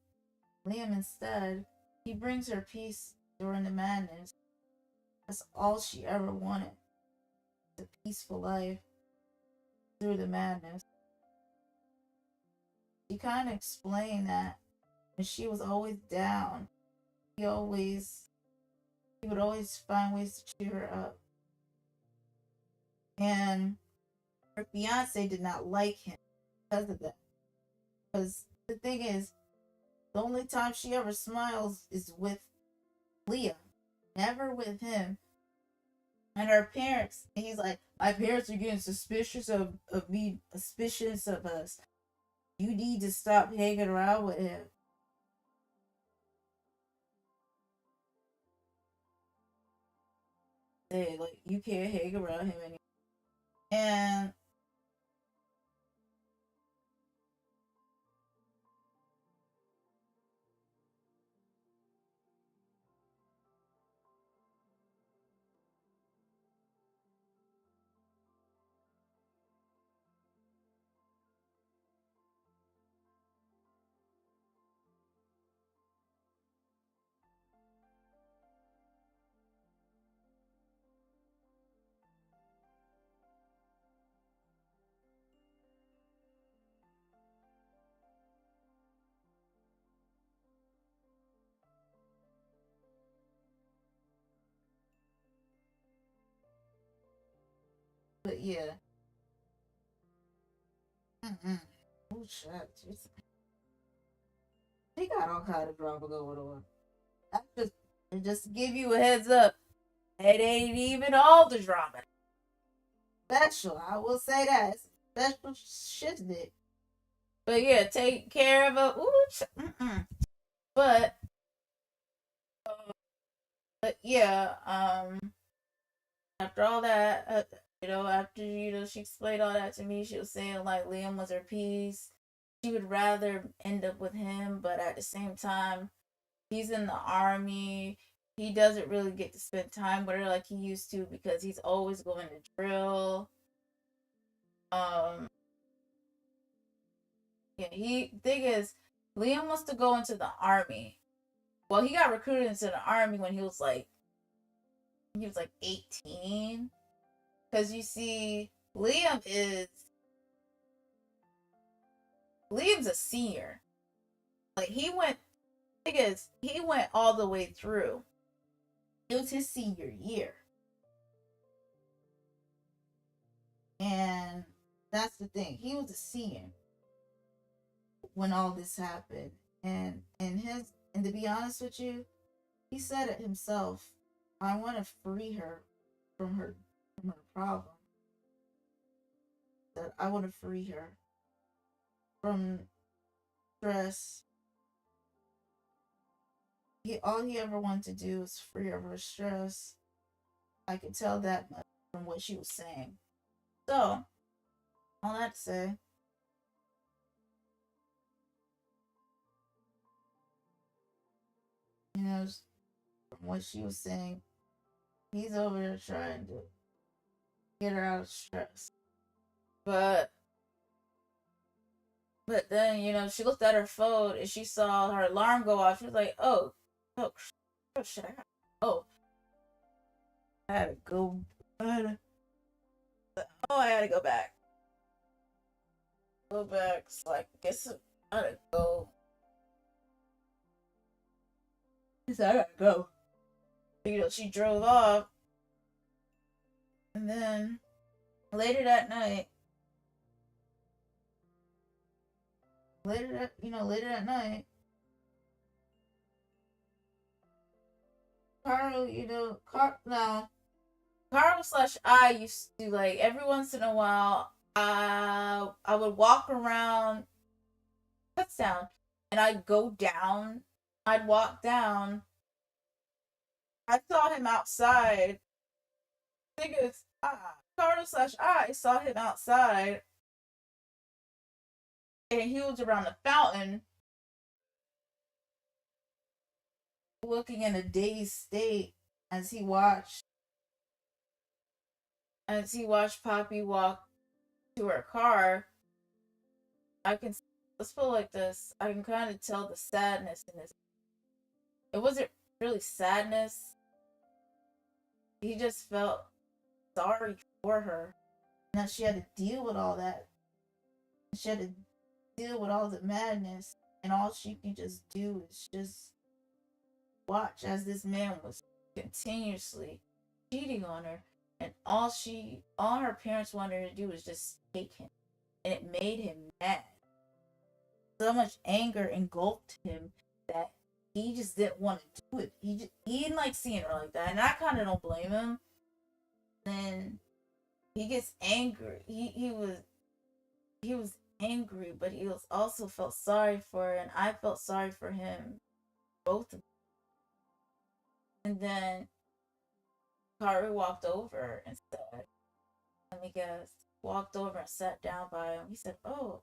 Liam instead. He brings her peace during the madness. That's all she ever wanted. A peaceful life through the madness. She kind of explained that, and she was always down. He always, he would always find ways to cheer her up. And her fiance did not like him because of that. Because the thing is, the only time she ever smiles is with Leah, never with him. And her parents, and he's like, my parents are getting suspicious of me, suspicious of us. You need to stop hanging around with him. Hey, like, you can't hang around him anymore. And but yeah. Oh shit. He got all kind of drama going on. That's just And just to give you a heads up, it ain't even all the drama. Special, I will say that. It's special shit. But yeah, take care of a. But but yeah, after all that, after she explained all that to me, she was saying like Liam was her piece. She would rather end up with him, but at the same time, he's in the army. He doesn't really get to spend time with her like he used to because he's always going to drill. Um, yeah, thing is, Liam wants to go into the army. Well, he got recruited into the army when he was like 18. Because you see, Liam's a senior. Like he went all the way through. It was his senior year. And that's the thing. He was a senior when all this happened. And to be honest with you, he said it himself. I want to free her from her problem. That I want to free her from stress. All he ever wanted to do was free her of her stress. I could tell that much from what she was saying. So, all that to say, from what she was saying, he's over there trying to get her out of stress. But then, she looked at her phone and she saw her alarm go off. She was like, oh shit, I had to go. I had to go back. So I guess I gotta go. So I gotta go. She drove off. And then later that night, Kaoru/I used to like every once in a while. I would walk around Kutztown, and I'd go down. I'd walk down. I saw him outside. I think it's Kaoru/I saw him outside, and he was around the fountain, looking in a dazed state as he watched Poppy walk to her car. Let's put it like this. I can kind of tell the sadness in his. It wasn't really sadness. He just felt sorry for her. And that she had to deal with all that. She had to deal with all the madness. And all she could just do is just watch as this man was continuously cheating on her. And all her parents wanted her to do was just take him. And it made him mad. So much anger engulfed him that he just didn't want to do it. He didn't like seeing her like that. And I kind of don't blame him. Then he gets angry. He was angry, but he was also felt sorry for her, and I felt sorry for him. Both of them. And then Kaoru walked over and said, let me guess, walked over and sat down by him. He said, oh,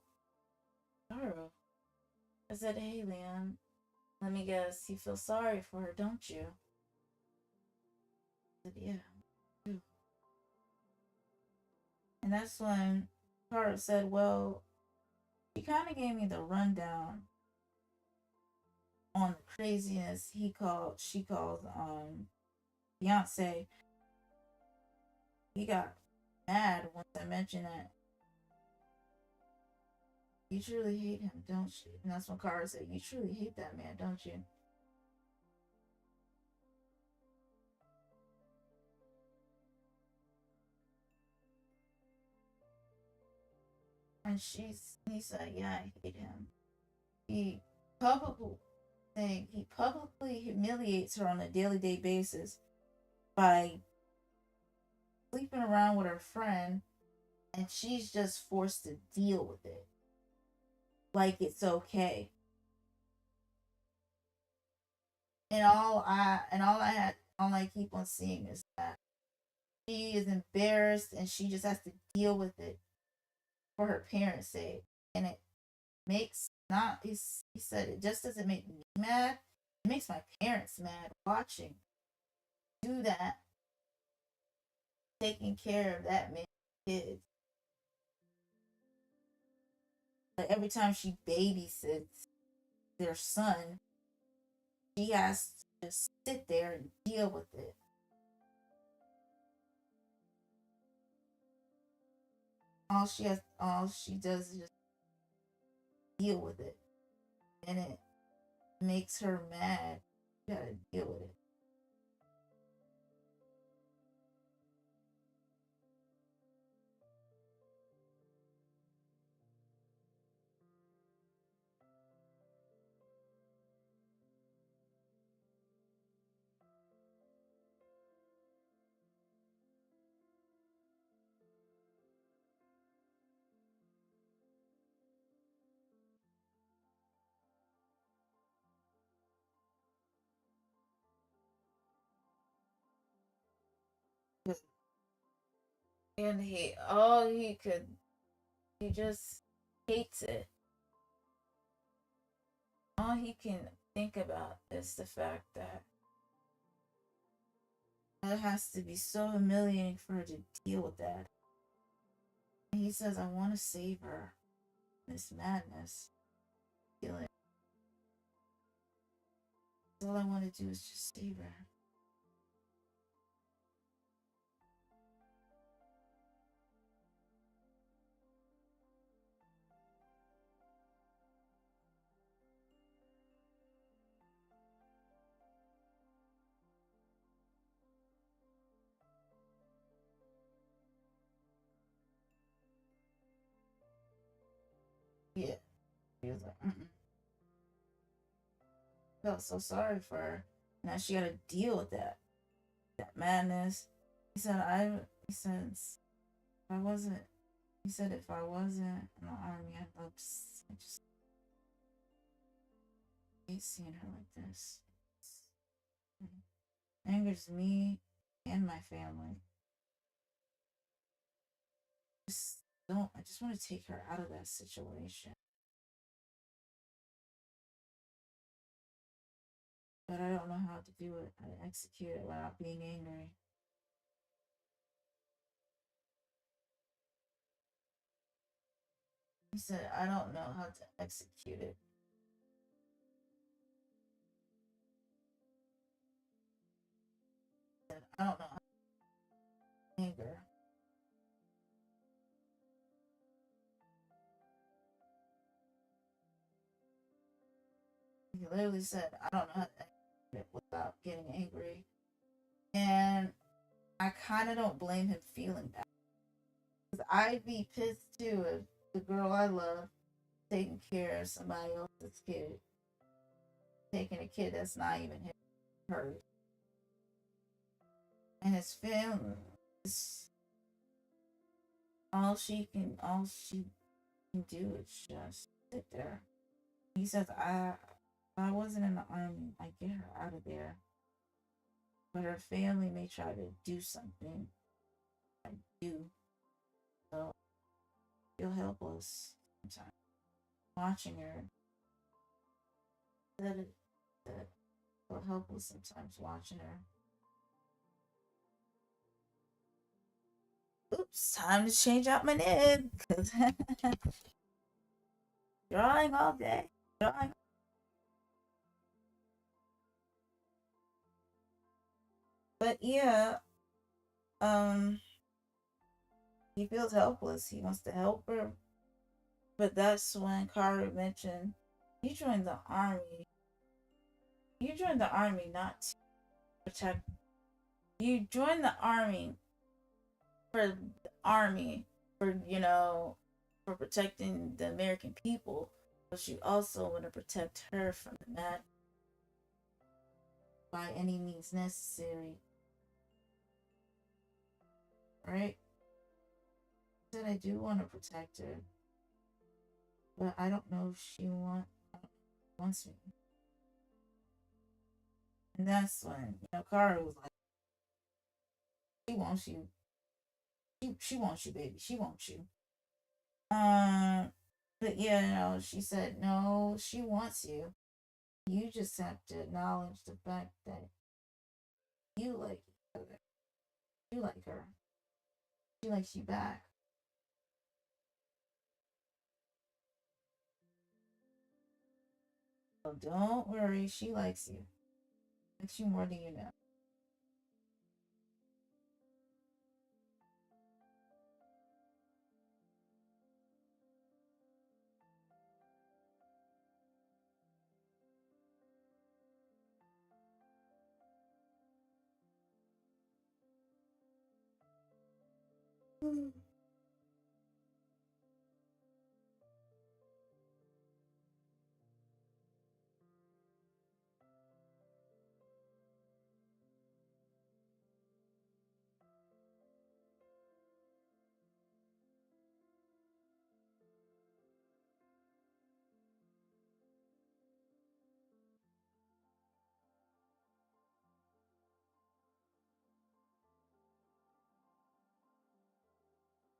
Kaoru. I said, hey, Liam, let me guess, you feel sorry for her, don't you? I said, yeah, I do. And that's when Kaoru said, well, he kind of gave me the rundown on the craziness she called Beyonce. He got mad once I mentioned that. You truly hate him, don't you? And that's when Kaoru said, you truly hate that man, don't you? And he said, yeah, I hate him. He publicly saying he publicly humiliates her on a daily day basis by sleeping around with her friend, and she's just forced to deal with it like it's okay. All I keep on seeing is that she is embarrassed and she just has to deal with it for her parents' sake. And it makes not he said it just doesn't make me mad, it makes my parents mad watching do that, taking care of that man's kids. But every time she babysits their son, she has to just sit there and deal with it. All she does is just deal with it. And it makes her mad. You gotta deal with it. And he just hates it. All he can think about is the fact that it has to be so humiliating for her to deal with that. And he says, I want to save her. This madness. Feeling. All I want to do is just save her. Yeah. He was like, mm-mm. Felt so sorry for her. Now she got to deal with that madness. He said, he says, if I wasn't, he said, if I wasn't in the army, I'd love to, I just hate seeing her like this. It angers me and my family. I just want to take her out of that situation. But I don't know how to do it. I execute it without being angry. He said, I don't know how to execute it. He said, I don't know how to anger. He literally said, I don't know how to execute it without getting angry. And I kind of don't blame him feeling that. Because I'd be pissed too if the girl I love taking care of somebody else's kid, taking a kid that's not even hers. And his family, all she can do is just sit there. He says, if I wasn't in the army, I'd get her out of there. But her family may try to do something. I do. So I feel helpless sometimes watching her. That feel helpless sometimes watching her. Oops, time to change out my nib. Drawing all day. Drawing. But yeah, um, he feels helpless. He wants to help her. But that's when Kaoru mentioned you joined the army. You joined the army not to protect. You joined the army for the army, for protecting the American people. But you also want to protect her from the mad. by any means necessary. Right? I said I do want to protect her, but I don't know if she wants me. And that's when, Kaoru was like, she wants you. She wants you, baby. She wants you. But yeah, she said, no, she wants you. You just have to acknowledge the fact that you like each other. You like her. She likes you back. So don't worry, she likes you. Likes you more than you know.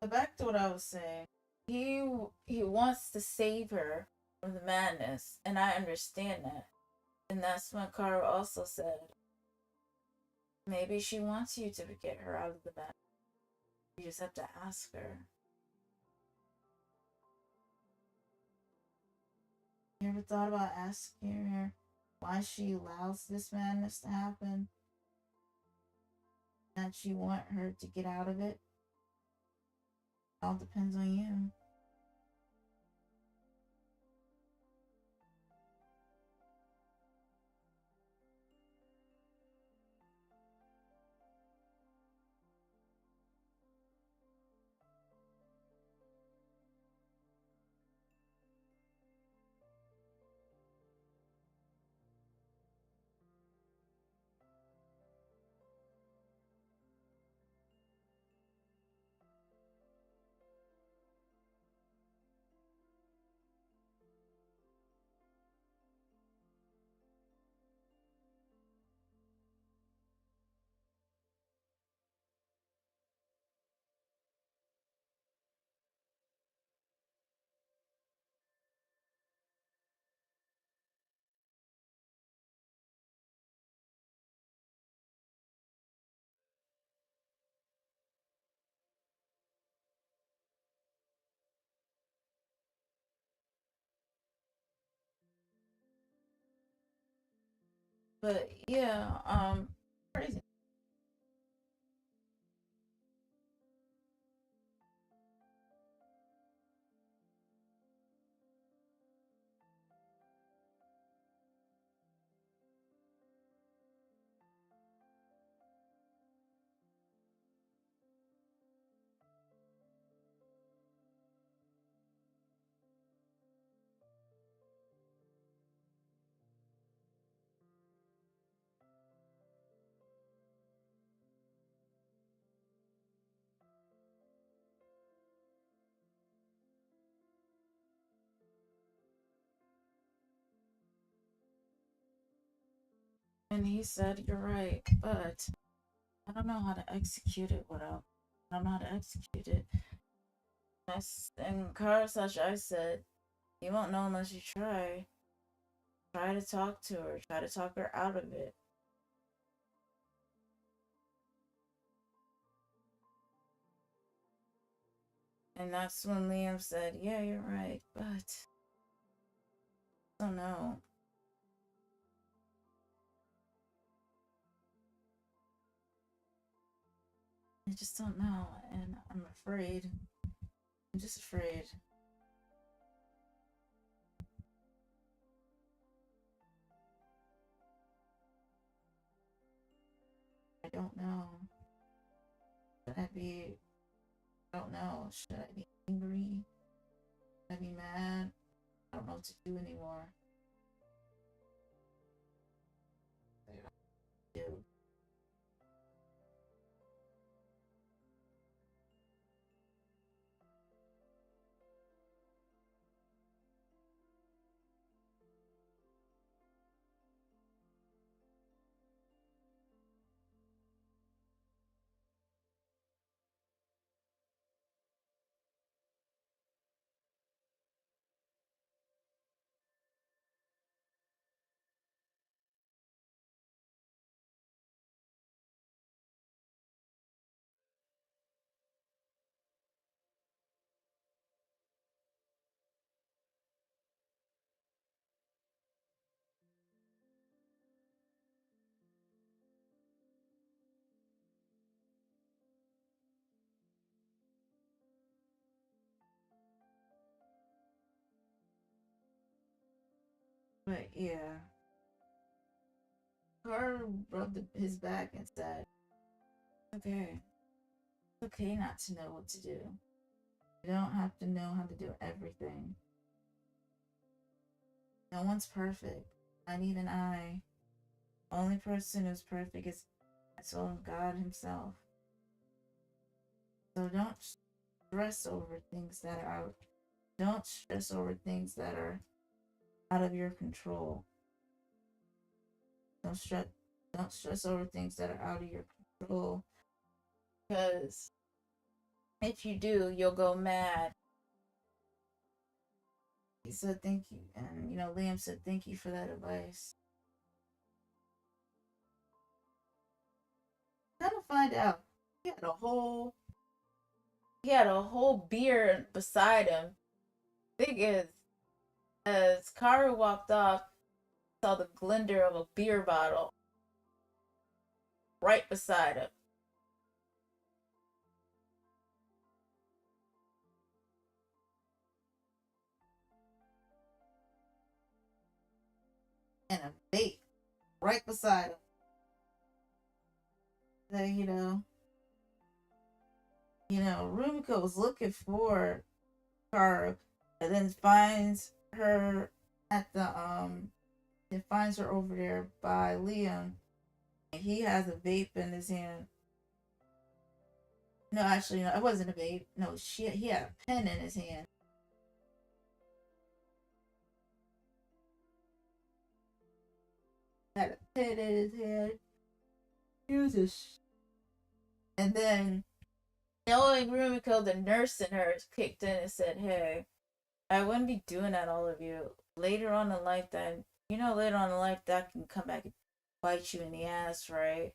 But back to what I was saying. He wants to save her from the madness, and I understand that. And that's when Kaoru also said, maybe she wants you to get her out of the madness. You just have to ask her. You ever thought about asking her why she allows this madness to happen? That you want her to get out of it? It all depends on you. But yeah, crazy. And he said, you're right, but I don't know how to execute it without. I don't know how to execute it. And Karasashai said, you won't know unless you try. Try to talk to her. Try to talk her out of it. And that's when Liam said, yeah, you're right, but I don't know. I just don't know, and I'm afraid. I'm just afraid. I don't know. Should I be. I don't know. Should I be angry? Should I be mad? I don't know what to do anymore. But yeah, Kaoru rubbed his back and said, "Okay, it's okay not to know what to do. You don't have to know how to do everything. No one's perfect, not even I. The only person who's perfect is God Himself. So don't stress over things that are out. Don't stress over things that are out of your control. Don't stress. Don't stress over things that are out of your control. Because if you do, you'll go mad." He said, "Thank you," and Liam said, "Thank you for that advice." Come to find out, he had a whole he had a whole beer beside him. Thing is, as Kaoru walked off, saw the glinter of a beer bottle right beside him. And a vape right beside him. Then, Rumiko was looking for Kaoru, and then finds her at the it finds her over there by Liam. And he has a vape in his hand. No, actually, no, it wasn't a vape. No, he had a pen in his hand. Had a pen in his hand. He was just. And then, knowing Rumiko, the nurse in her kicked in and said, "Hey, I wouldn't be doing that, all of you. Later on in life, later on in life, that can come back and bite you in the ass, right?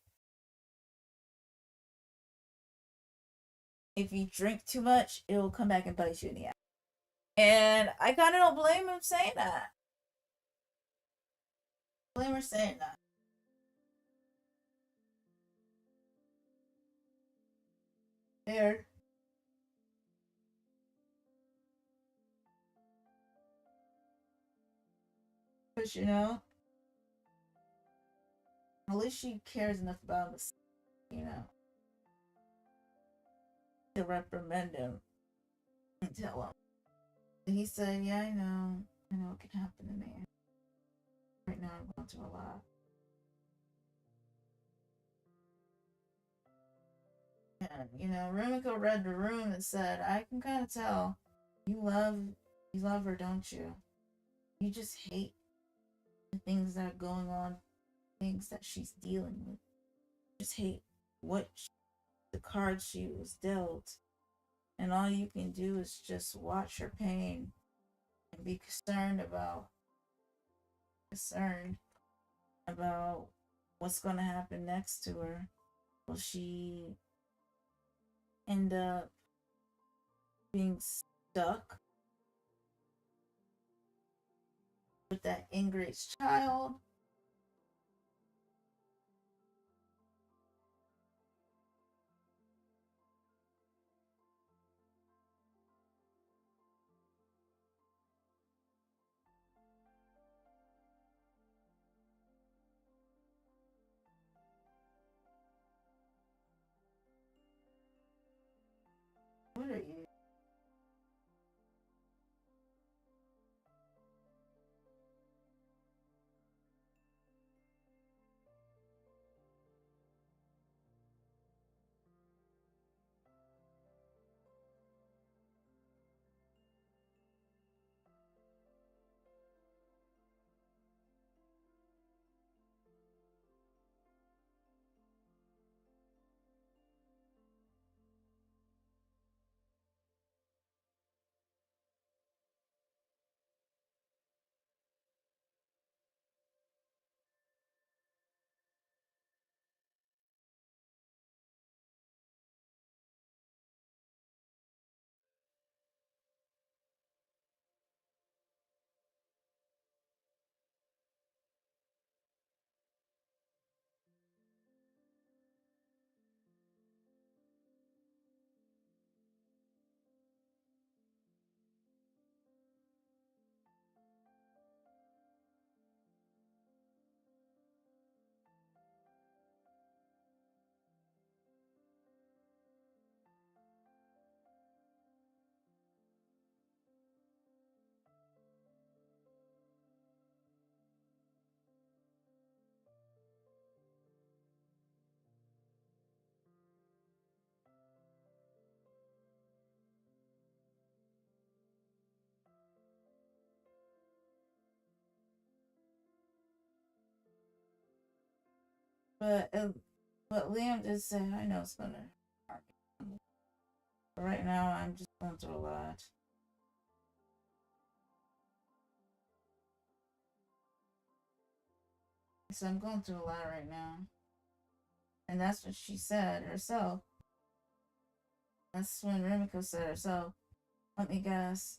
If you drink too much, it will come back and bite you in the ass." And I kind of don't blame him saying that. Blame her saying that. There. Because, at least she cares enough about him, to reprimand him and tell him. And he said, "Yeah, I know. I know it can happen to me. Right now, I'm going through a lot." And, Rumiko read the room and said, "I can kind of tell. You love, you love her, don't you? You just hate the things that are going on, things that she's dealing with. You just hate what the cards she was dealt. And all you can do is just watch her pain and be concerned about what's going to happen next to her. Will she end up being stuck with that ingrate's child? What are you?" But Liam did say, I know it's gonna hurt me. But right now, I'm just going through a lot. So I'm going through a lot right now. And that's what she said herself. That's when Rimiko said herself, let me guess,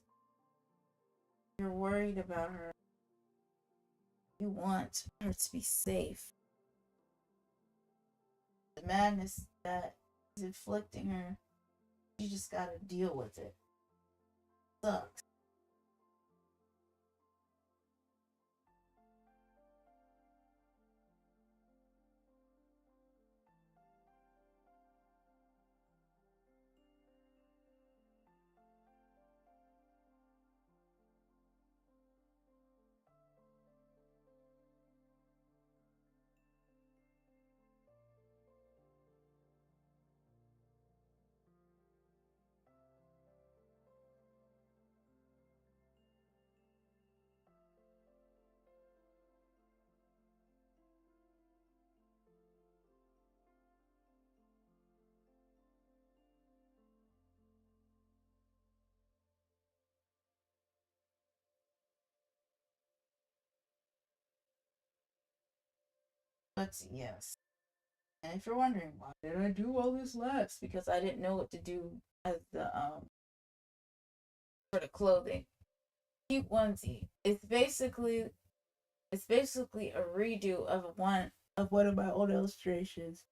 you're worried about her. You want her to be safe. The madness that is inflicting her, you just gotta deal with it. Sucks. But yes. And if you're wondering why did I do all this last? Because I didn't know what to do as the for the clothing. Cute onesie. It's basically a redo of one of my old illustrations.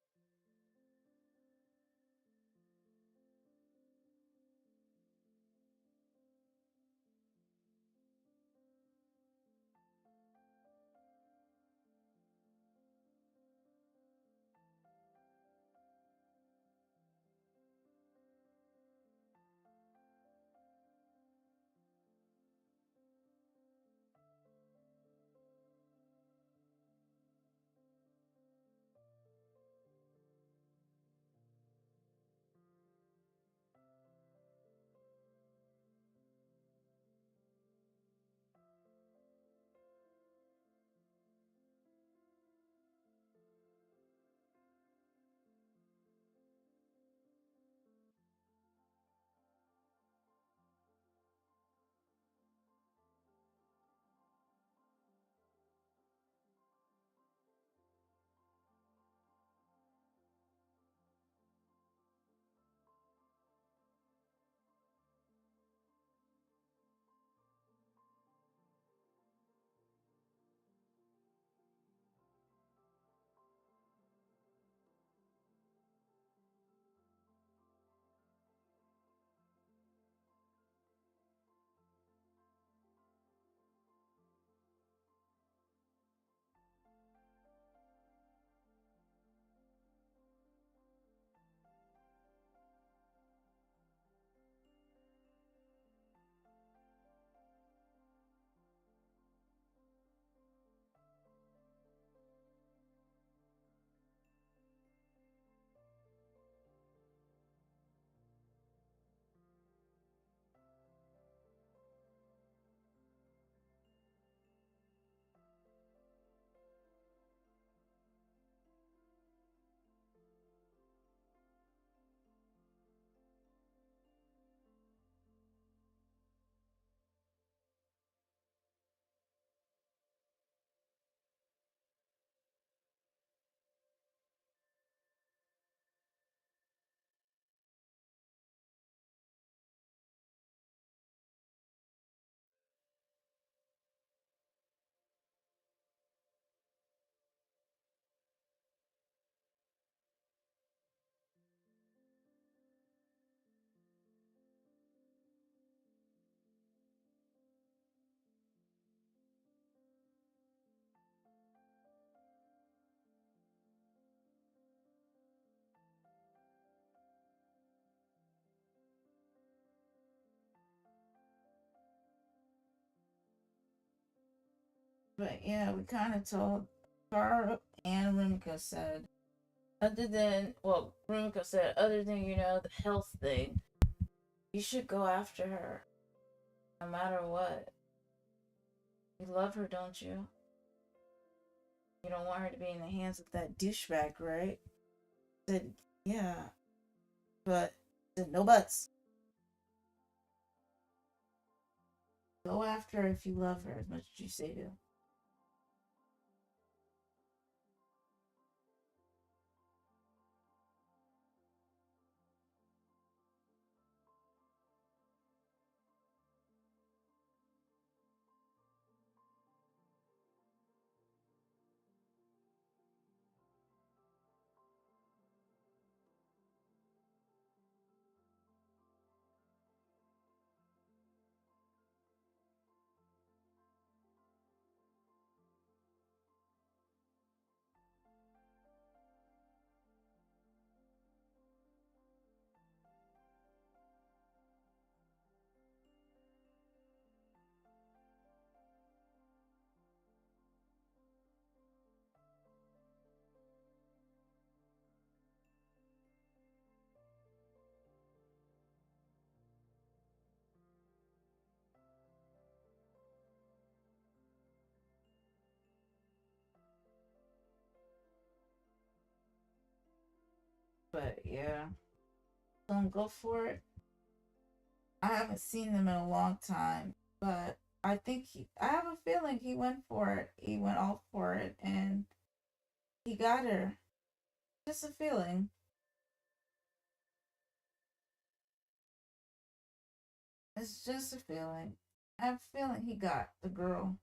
But yeah, we kind of told Kaoru and Rimiko said, Rimiko said, other than, the health thing, you should go after her no matter what. You love her, don't you? You don't want her to be in the hands of that douchebag, right? I said, yeah, but I said, no buts. Go after her if you love her as much as you say to. But yeah, don't go for it. I haven't seen them in a long time, but I have a feeling he went for it. He went all for it, and he got her. Just a feeling. It's just a feeling. I have a feeling he got the girl.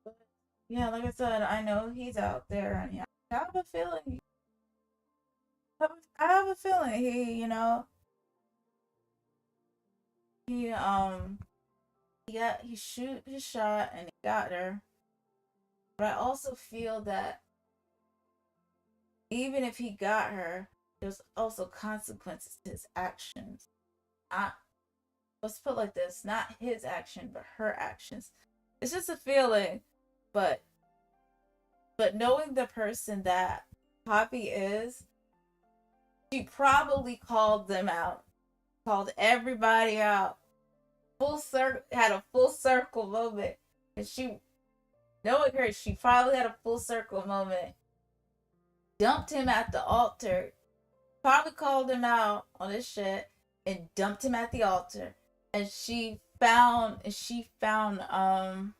But yeah, like I said, I know he's out there, and yeah, I have a feeling. I have a feeling he he shoot his shot and he got her. But I also feel that even if he got her, there's also consequences to his actions. Not let's put it like this, not his action, but her actions. It's just a feeling, but knowing the person that Poppy is, she probably called them out, called everybody out. Full circle had a full circle moment, and knowing her, she probably had a full circle moment. Dumped him at the altar, probably called him out on his shit, and dumped him at the altar. And she found Liam.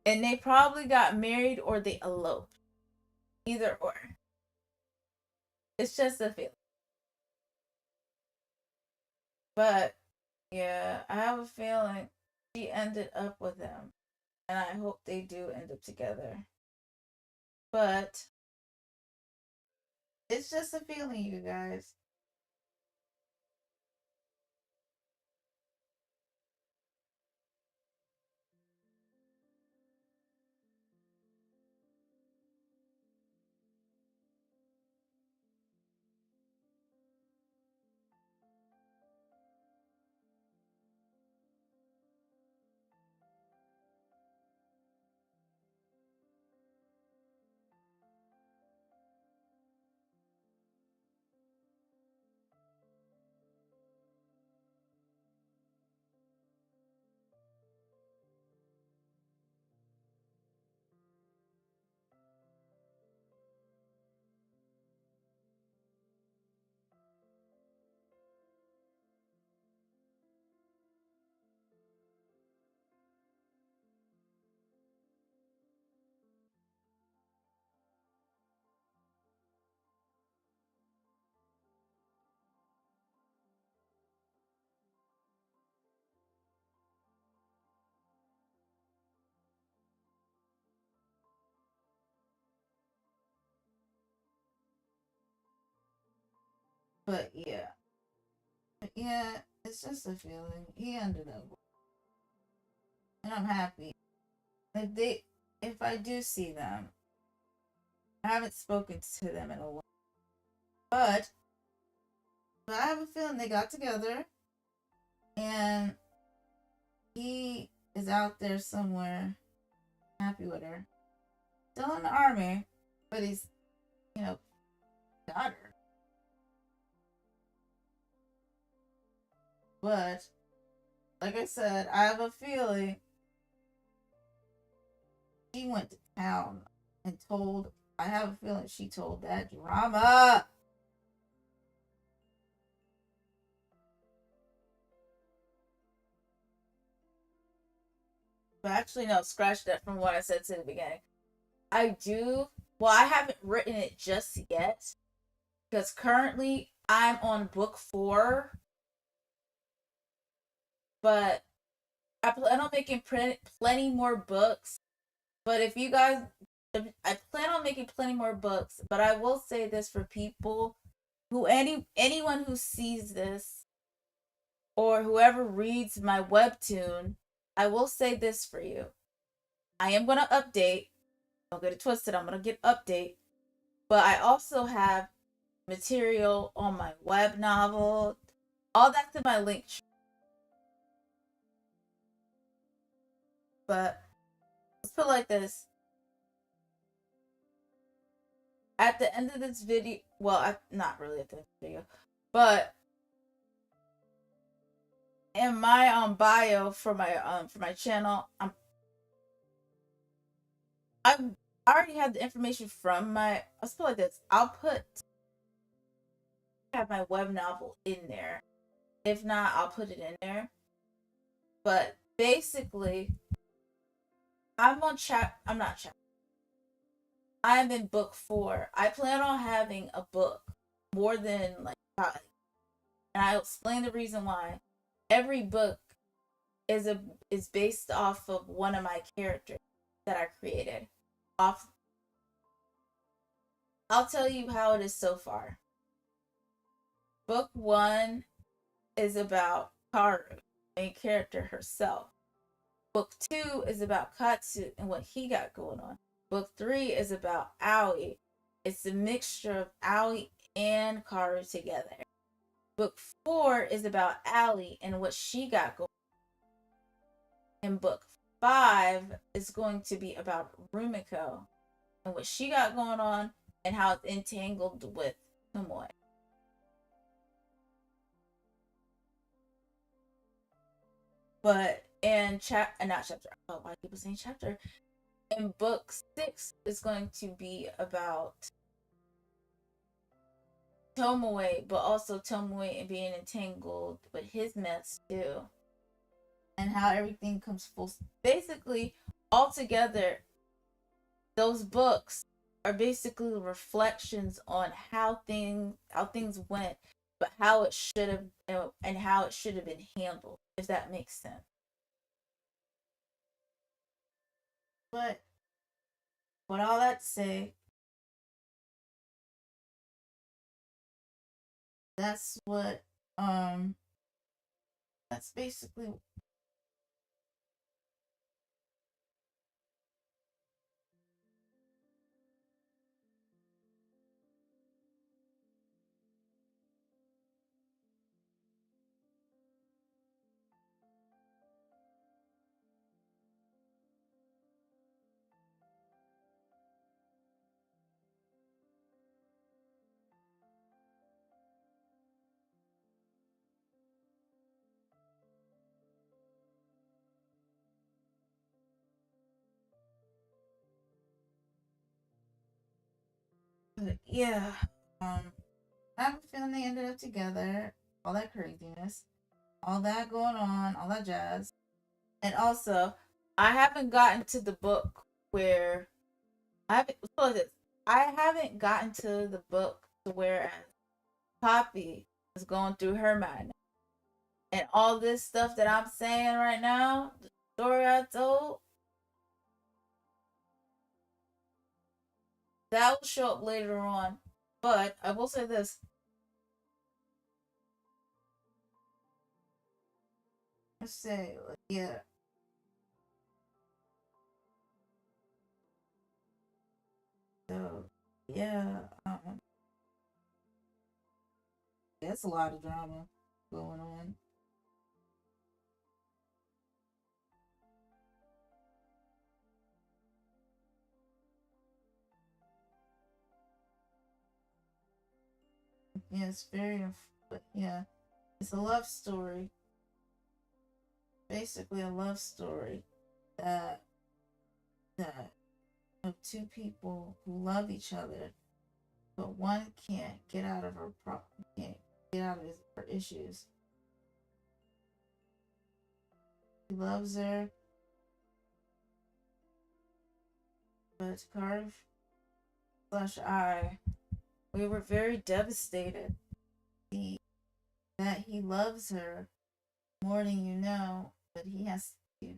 And they probably got married or they eloped. Either or. It's just a feeling. But yeah, I have a feeling she ended up with him. And I hope they do end up together. But it's just a feeling, you guys. But yeah, it's just a feeling. He ended up, and I'm happy. If I do see them, I haven't spoken to them in a while, but I have a feeling they got together, and he is out there somewhere, happy with her, still in the army, but he's, you know, got her. But like I said, I have a feeling she went to town and told. I have a feeling she told that drama. But actually, no, scratch that from what I said to the beginning. I do. Well, I haven't written it just yet because currently I'm on book 4, but I plan on making plenty more books. But if you guys, I plan on making plenty more books. But I will say this for people who anyone who sees this or whoever reads my webtoon, I will say this for you. I am gonna update. Don't get it twisted. I'm gonna get update. But I also have material on my web novel. All that's in my link tree. But let's put it like this. At the end of this video, well, not really at the end of the video, but in my bio for my channel, I already have the information from my. Let's put it like this. Have my web novel in there. If not, I'll put it in there. But basically, I'm not chap. I'm in book 4. I plan on having a book more than like 5, and I'll explain the reason why. Every book is based off of one of my characters that I created. Off, I'll tell you how it is so far. Book 1 is about Kaoru, main character herself. Book 2 is about Katsu and what he got going on. Book 3 is about Aoi. It's a mixture of Aoi and Kaoru together. Book 4 is about Ali and what she got going on. And book 5 is going to be about Rumiko and what she got going on and how it's entangled with Tomoe. But not chapter. Oh, why people saying chapter? In book 6 is going to be about Tomoe, but also Tomoe and being entangled with his mess too, and how everything comes full. Basically, altogether, those books are basically reflections on how things went, but how it should have and how it should have been handled. If that makes sense. But all that to say, that's what that's basically. But yeah, I have a feeling they ended up together. All that craziness, all that going on, all that jazz. And also, I haven't gotten to the book where I haven't gotten to the book to where Poppy is going through her mind. And all this stuff that I'm saying right now, the story I told, that will show up later on. But I will say this. let's say, yeah. So, yeah, that's a lot of drama going on. Yeah, it's very, but yeah, it's a love story. Basically, a love story that that of two people who love each other, but one can't get out of can't get out of her issues. He loves her, but Kaoru slash I, we were very devastated. He, that he loves her more than you know, but he has to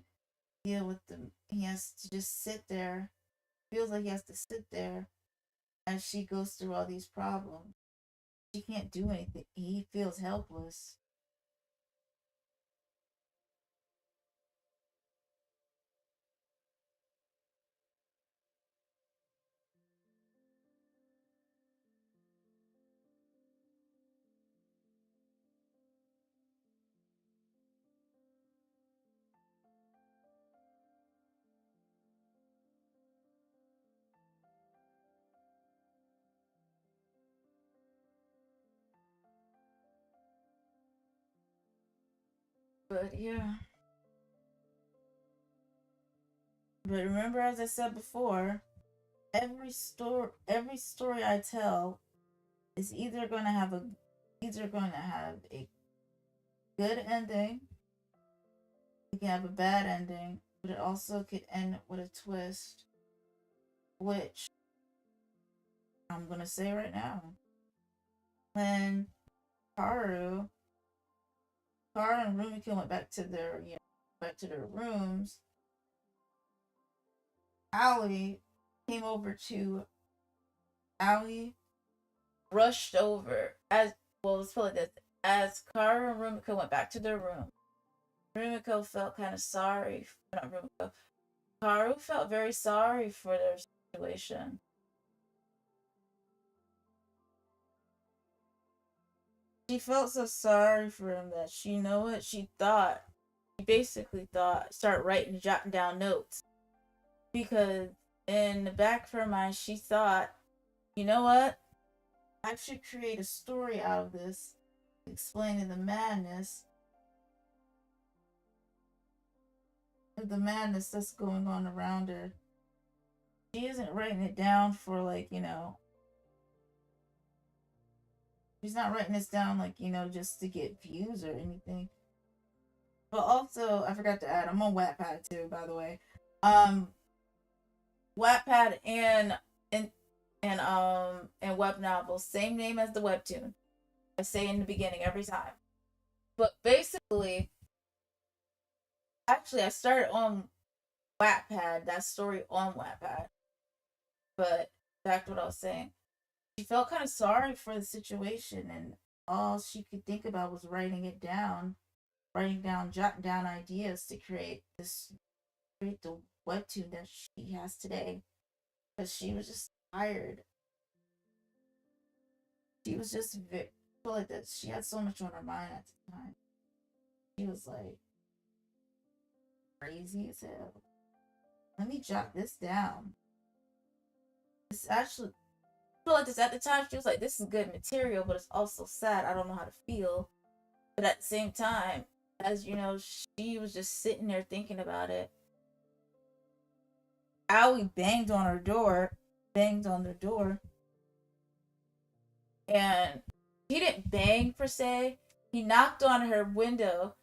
deal with them. He has to just sit there. Feels like he has to sit there as she goes through all these problems. She can't do anything. He feels helpless. But yeah. But remember, as I said before, every story I tell is either going to have a good ending, it can have a bad ending, but it also could end with a twist, which I'm gonna say right now. When Kaoru, Kaoru and Rumiko went back to their rooms, Aoi came over to Aoi rushed over as well. Let's put it like this: as Kaoru and Rumiko went back to their room, Rumiko felt kind of sorry. Not Rumiko. Kaoru felt very sorry for their situation. She felt so sorry for him that she, you know what, she thought, she basically thought, start writing, jotting down notes. Because in the back of her mind, she thought, you know what, I should create a story out of this, explaining the madness that's going on around her. She isn't writing it down for she's not writing this down just to get views or anything. But also, I forgot to add, I'm on Wattpad too, by the way. Wattpad and web novels, same name as the webtoon. I say in the beginning every time. But basically, actually, I started on Wattpad, that story on Wattpad. But back to what I was saying, she felt kind of sorry for the situation, and all she could think about was jotting down ideas to create the webtoon that she has today. Because she was just tired. She was just feel like that she had so much on her mind at the time. She was like crazy as hell. Let me jot this down. It's actually I feel like this at the time. She was like, "This is good material, but it's also sad. I don't know how to feel." But at the same time, as you know, she was just sitting there thinking about it. Aoi banged on the door, and he didn't bang per se. He knocked on her window,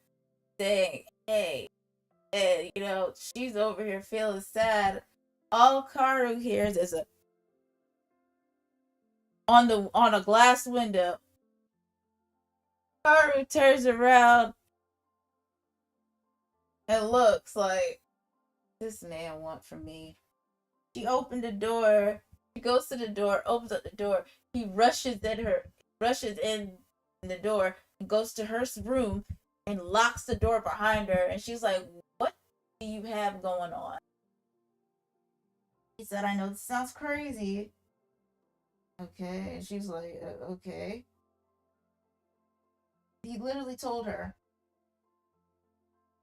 saying, "Hey," and she's over here feeling sad. All Kaoru hears is a on a glass window. Kaoru turns around and looks like, this man want from me. She opened the door. She goes to the door, opens up the door. He rushes in the door and goes to her room and locks the door behind her. And she's like, "What do you have going on?" He said, "I know this sounds crazy." Okay. And she's like, "Okay." He literally told her,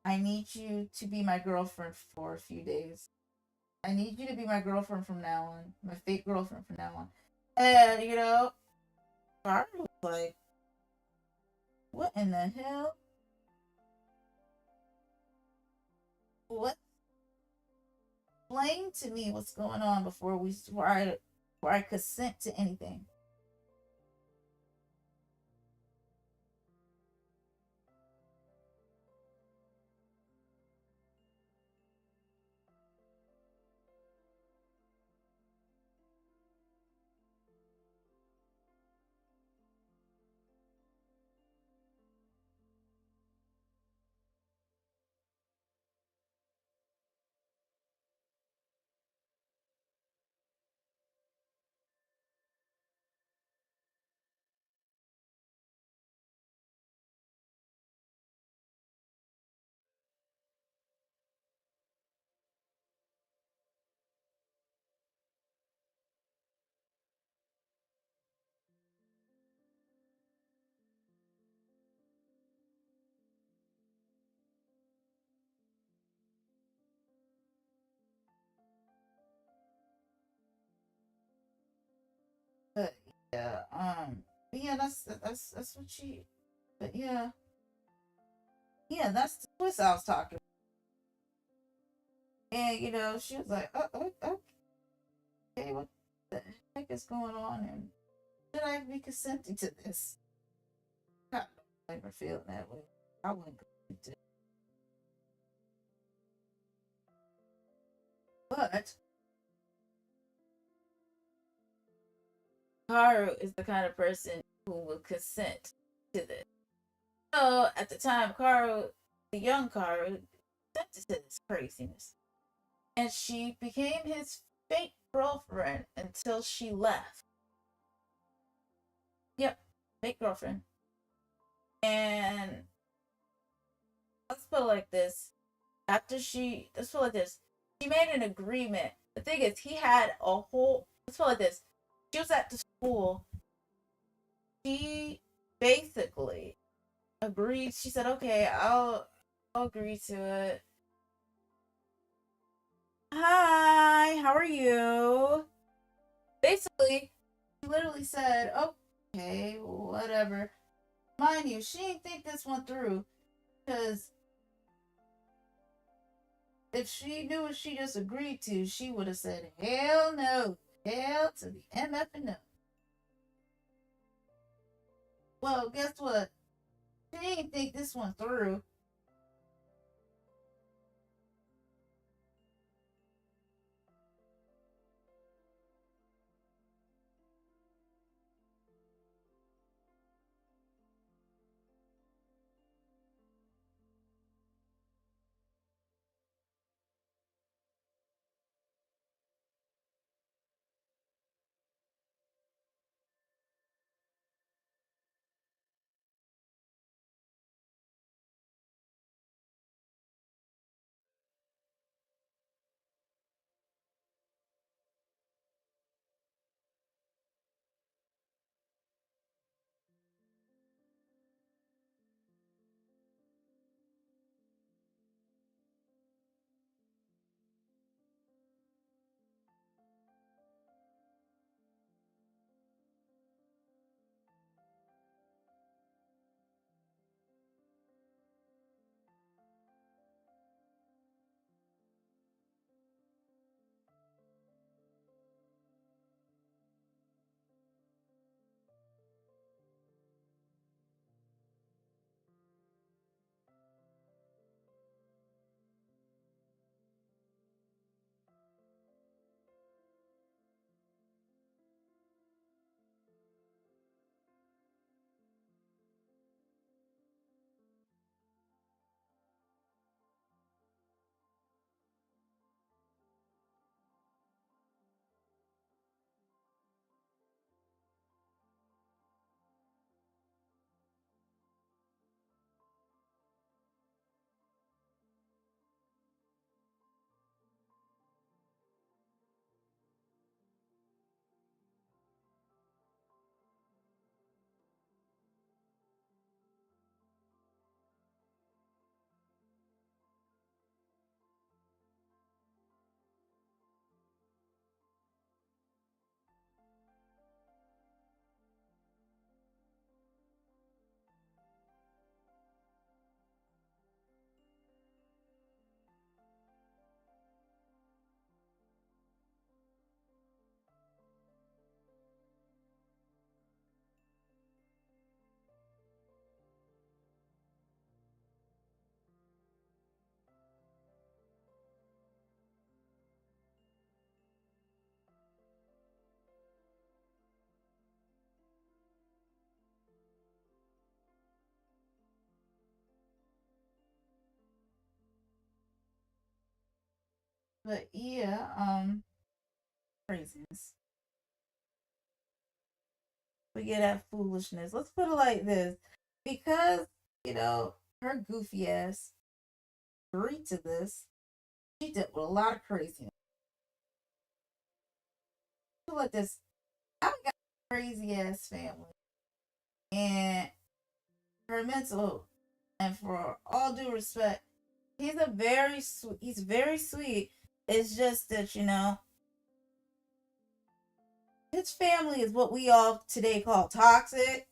"I need you to be my girlfriend for a few days. I need you to be my girlfriend from now on, my fake girlfriend from now on." And, Kaoru was like, "What in the hell? What? Explain to me what's going on before I consent to anything." But yeah, but yeah, that's what she. But yeah, yeah, that's the twist I was talking. And she was like, okay, what the heck is going on? And should I be consenting to this?" I don't ever feel that way. I wouldn't consent to it. But Kaoru is the kind of person who will consent to this. So at the time, Kaoru, the young Kaoru, consented to this craziness. And she became his fake girlfriend until she left. Yep, fake girlfriend. And let's put it like this. Let's put it like this. She made an agreement. The thing is, he had a whole, let's put it like this. She was at the school. She basically agreed. She said, "Okay, I'll agree to it." "Hi, how are you?" Basically, she literally said, "Okay, whatever." Mind you, she didn't think this one through, because if she knew what she just agreed to, she would have said, "Hell no, hell to the MF and no." Well, guess what? She didn't think this one through. But yeah, craziness. We get at foolishness. Let's put it like this. Because, her goofy ass agreed to this, she dealt with a lot of craziness. Put it like this. I got a crazy ass family. And her mental, and for all due respect, he's very sweet. It's just that, his family is what we all today call toxic,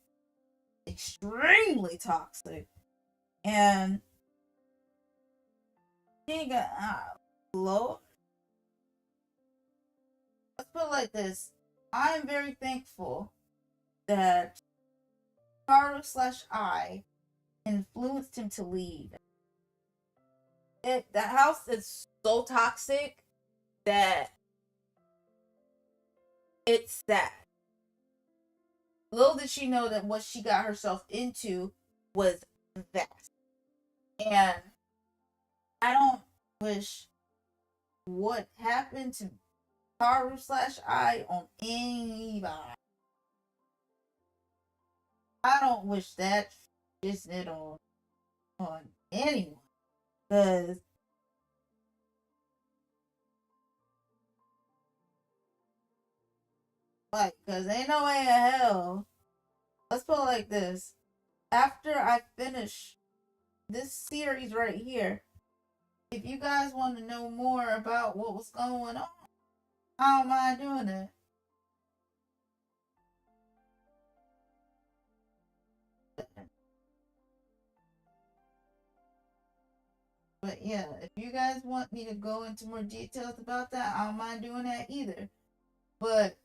extremely toxic. And he got low. Let's put it like this. I'm very thankful that Kaoru/I influenced him to leave. The house is so toxic that it's sad. Little did she know that what she got herself into was that. And I don't wish what happened to Kaoru/I on anybody. I don't wish that just it on anyone. Cause cause ain't no way in hell. Let's put it like this. After I finish this series right here, if you guys want to know more about what was going on, I don't mind doing it. But yeah, if you guys want me to go into more details about that, I don't mind doing that either. But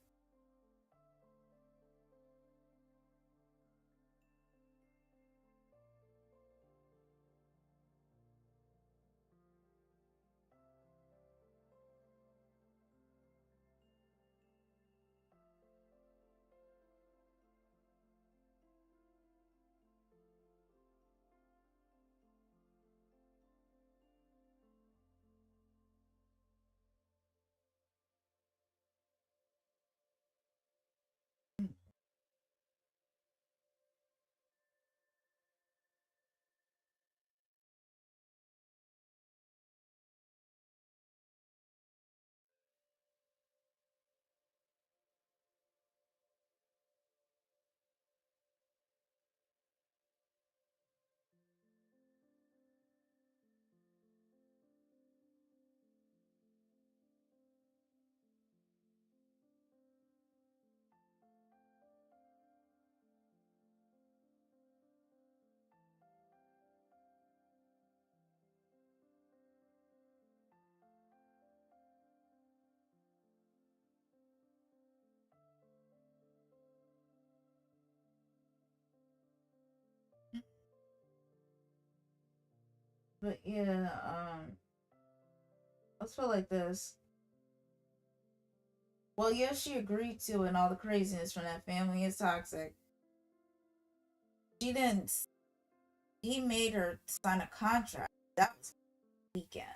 yeah, let's feel like this. Well, yeah, she agreed to, and all the craziness from that family is toxic. She didn't. He made her sign a contract. That was weekend.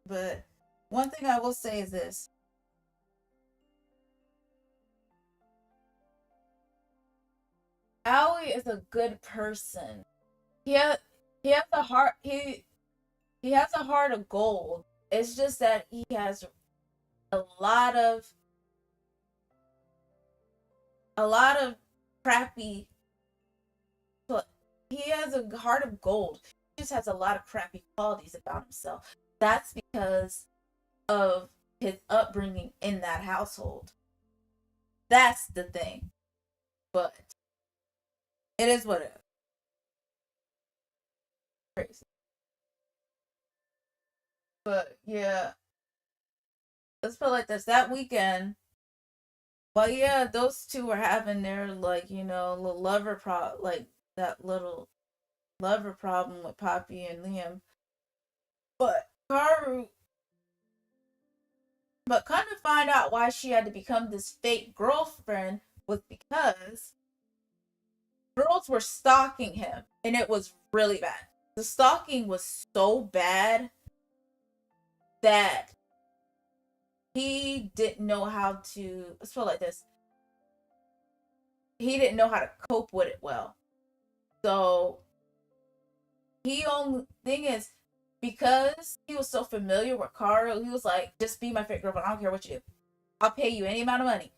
But one thing I will say is this: Aoi is a good person. He has a heart. He has a heart of gold. It's just that he has a lot of a lot of crappy. But he has a heart of gold. He just has a lot of crappy qualities about himself. That's because of his upbringing in that household. That's the thing. But it is what it is. Crazy. But yeah, let's put it like this. That weekend, but yeah, those two were having their like, little that little lover problem with Poppy and Liam. But Kaoru, but kind of find out why she had to become this fake girlfriend was because girls were stalking him, and it was really bad. The stalking was so bad that he didn't know how to, let's put it like this, he didn't know how to cope with it well. So he only thing is, because he was so familiar with Kaoru, he was like, just be my fake girlfriend. I don't care what you do. I'll pay you any amount of money.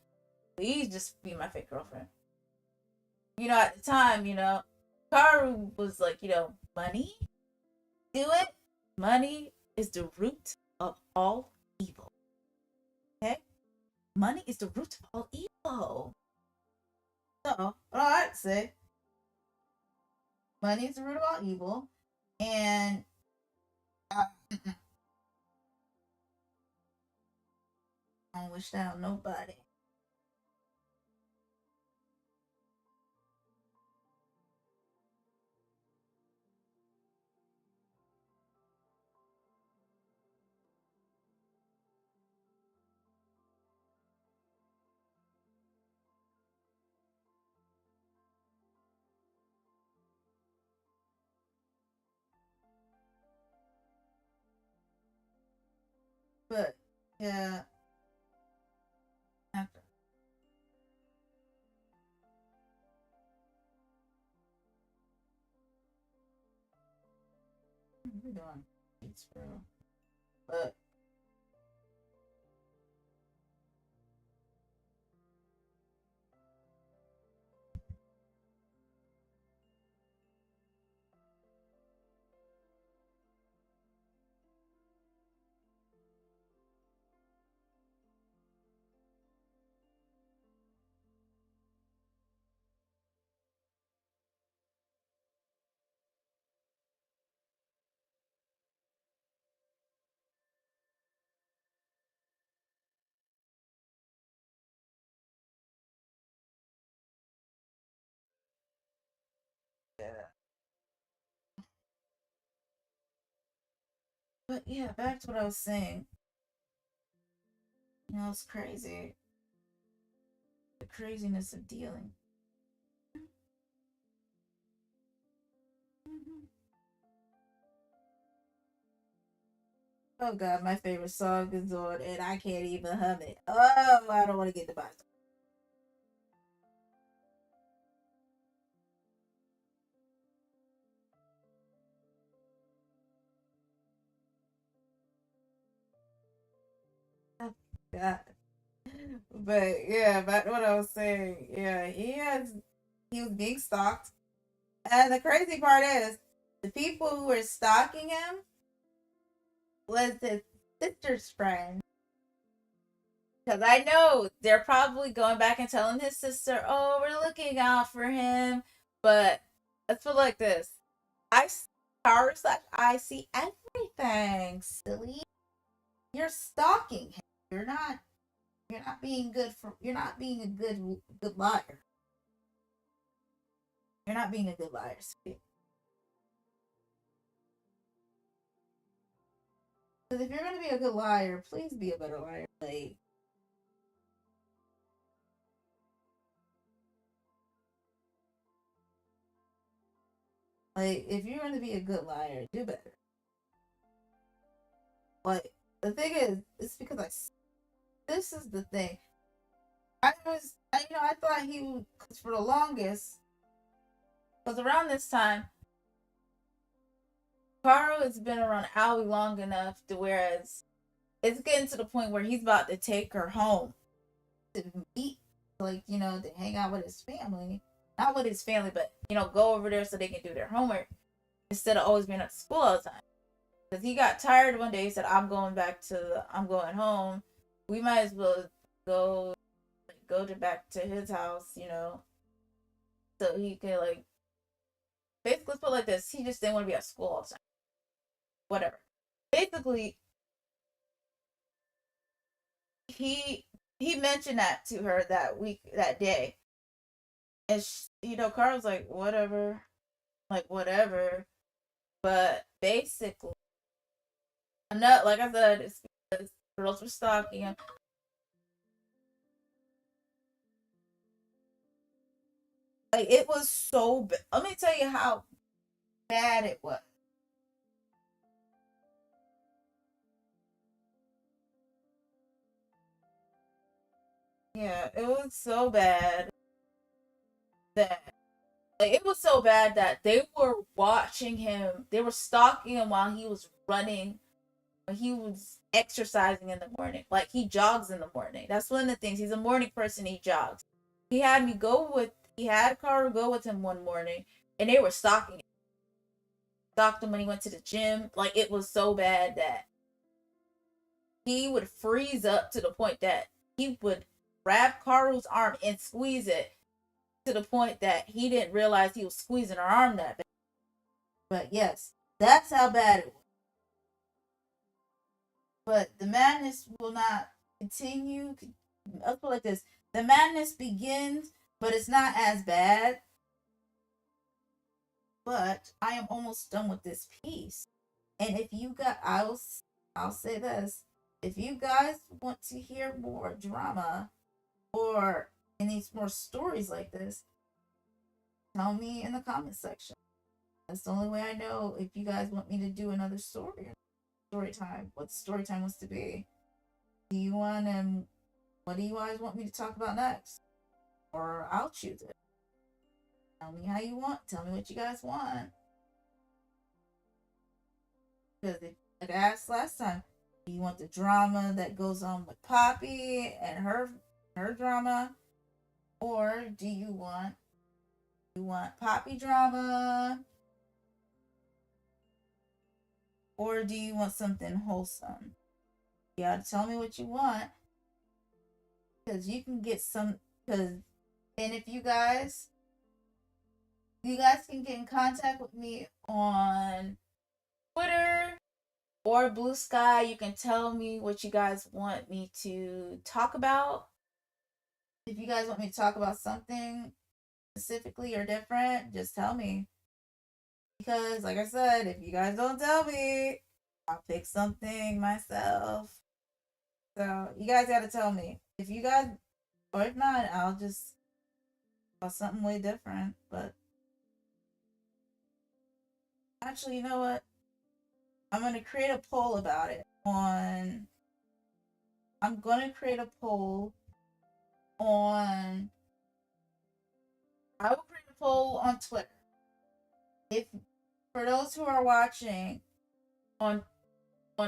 Please just be my fake girlfriend. At the time, Kaoru was like, money? Do it? Money is the root of all evil. Okay? Money is the root of all evil. So, all I'd say, money is the root of all evil. And I don't wish that on nobody. But yeah, after we're doing it's real. But yeah. But yeah, back to what I was saying. It's crazy. The craziness of dealing. Mm-hmm. Oh god, my favorite song is on, and I can't even hum it. Oh, I don't want to get the box. Oh, god. But yeah, back to what I was saying. Yeah, he was being stalked, and the crazy part is the people who were stalking him was his sister's friend. Because I know they're probably going back and telling his sister, "Oh, we're looking out for him." But let's put it like this: I powers that I see everything. Silly, you're stalking him. You're not. You're not being good for. You're not being a good liar. You're not being a good liar. Because if you're gonna be a good liar, please be a better liar. Like if you're gonna be a good liar, do better. Like the thing is, it's because this is the thing. I thought he would, cause for the longest, because around this time, Carl has been around Allie long enough to whereas it's getting to the point where he's about to take her home to meet, like, to hang out with his family. Not with his family, but, go over there so they can do their homework instead of always being at school all the time. Because he got tired one day. He said, I'm going home. We might as well go back to his house, so he could like basically let's put it like this. He just didn't want to be at school all the time. Whatever. Basically, he mentioned that to her that day, and Carl was like, whatever, like whatever. But basically, not like I said, it's because girls were stalking him. Like it was so bad. Let me tell you how bad it was. Yeah, it was so bad that like it was so bad that they were watching him. They were stalking him while he was running, when he was exercising in the morning. Like he jogs in the morning. That's one of the things. He's a morning person. He jogs. He had Kaoru go with him one morning, and they were stalking him. Stalked him when he went to the gym. Like it was so bad that he would freeze up to the point that he would grab Kaoru's arm and squeeze it to the point that he didn't realize he was squeezing her arm that bad. But yes, that's how bad it was. But the madness will not continue. Let's put it like this: the madness begins, but it's not as bad. But I am almost done with this piece. And if you got, I'll say this: if you guys want to hear more drama or any more stories like this, tell me in the comment section. That's the only way I know if you guys want me to do another story time. What story time wants to be? Do you want what do you guys want me to talk about next? Or I'll choose it. Tell me how you want. Tell me what you guys want. Because like I asked last time, do you want the drama that goes on with Poppy and her drama, or do you want Poppy drama, or do you want something wholesome? You gotta tell me what you want, because you can get some. And if you guys can get in contact with me on Twitter or Blue Sky. You can tell me what you guys want me to talk about. If you guys want me to talk about something specifically or different, just tell me. Because, like I said, if you guys don't tell me, I'll pick something myself. So, you guys gotta tell me. If you guys, or if not, I'll just about something way different. But actually, you know what? I'm gonna create a poll about it on. I'm gonna create a poll on. I will create a poll on Twitter. If for those who are watching on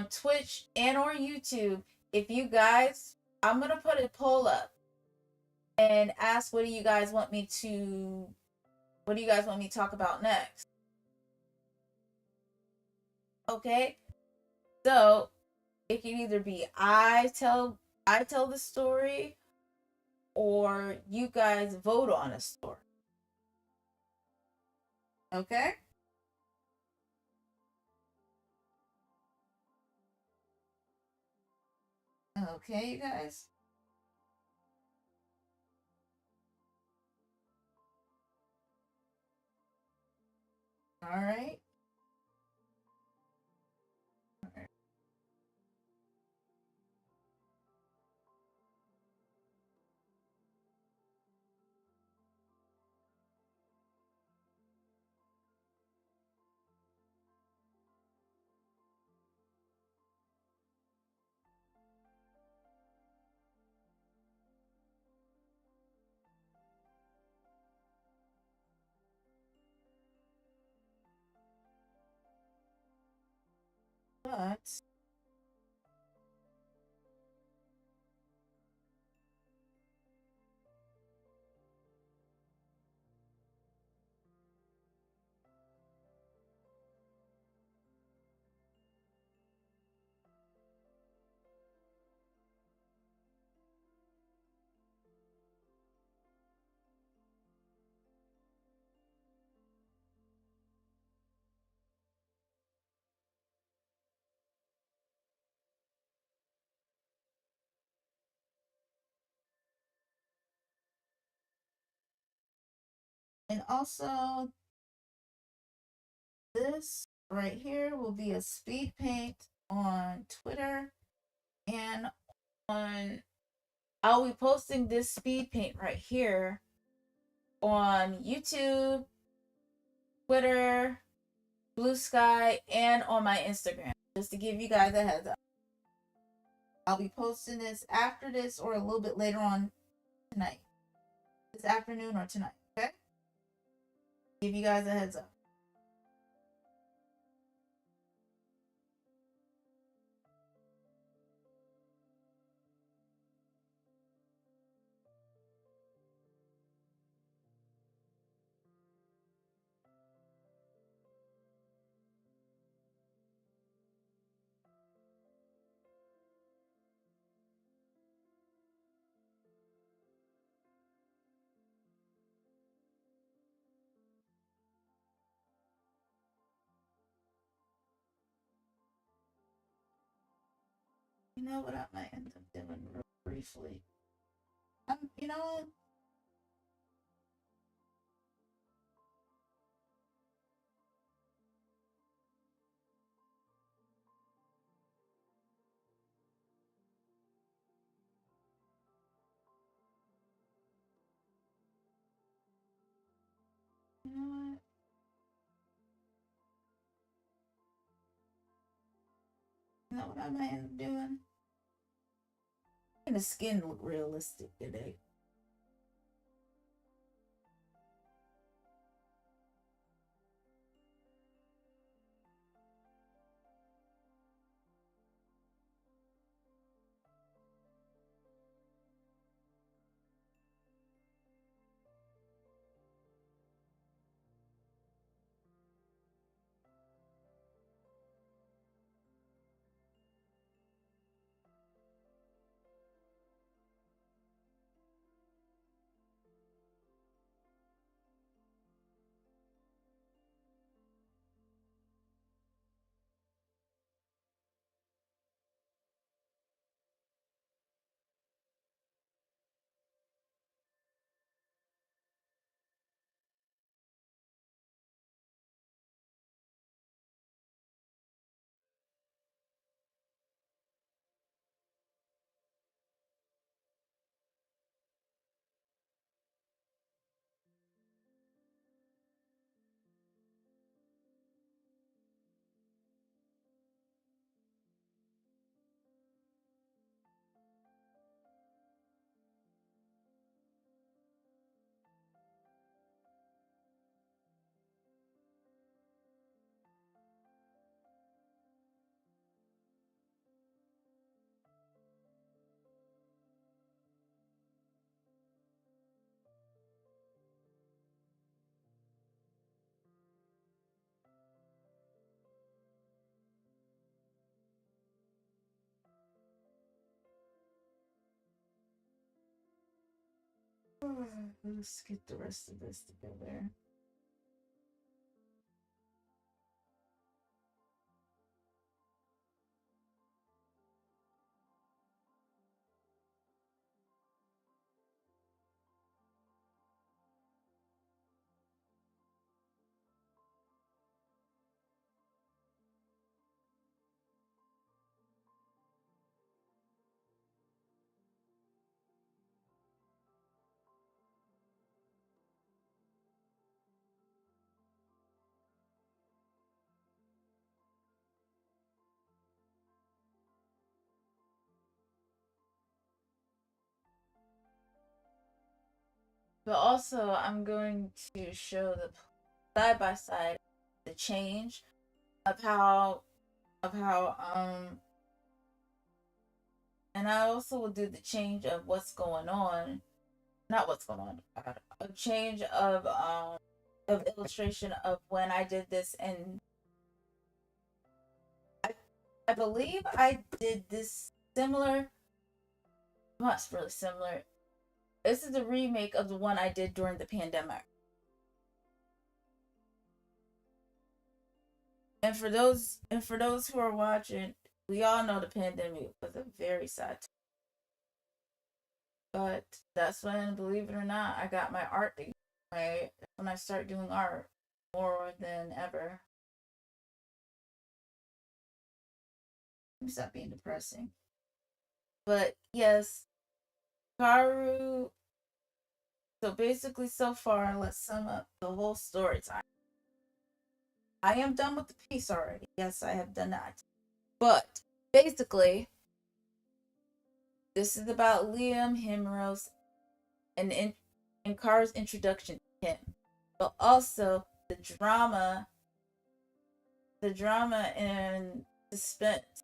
Twitch and or YouTube, if you guys, I'm gonna put a poll up and ask what do you guys want me to talk about next? Okay, so it can either be I tell the story, or you guys vote on a story. Okay. Okay, you guys. All right. But And also, this right here will be a speed paint on Twitter, and on I'll be posting this speed paint right here on YouTube, Twitter, Blue Sky, and on my Instagram. Just to give you guys a heads up. I'll be posting this after this or a little bit later on tonight. This afternoon or tonight, okay? Give you guys a heads up. You know what I might end up doing real briefly? You know what? You know what? You know what I might end up doing? And the skin look realistic today. Let's get the rest of this together. But also, I'm going to show the side by side the change of how and I also will do the change of what's going on, not what's going on, a change of illustration of when I did this, and I I believe I did this similar, not really similar. This is a remake of the one I did during the pandemic. And for those who are watching, we all know the pandemic was a very sad time. But that's when, believe it or not, I got my art together. right? When I start doing art more than ever. Let me stop being depressing. But yes, Kaoru. So basically, so far, let's sum up the whole story time. I am done with the piece already. Yes, I have done that. But basically, this is about Liam, Himeros, and Kaoru's introduction to him, but also the drama and suspense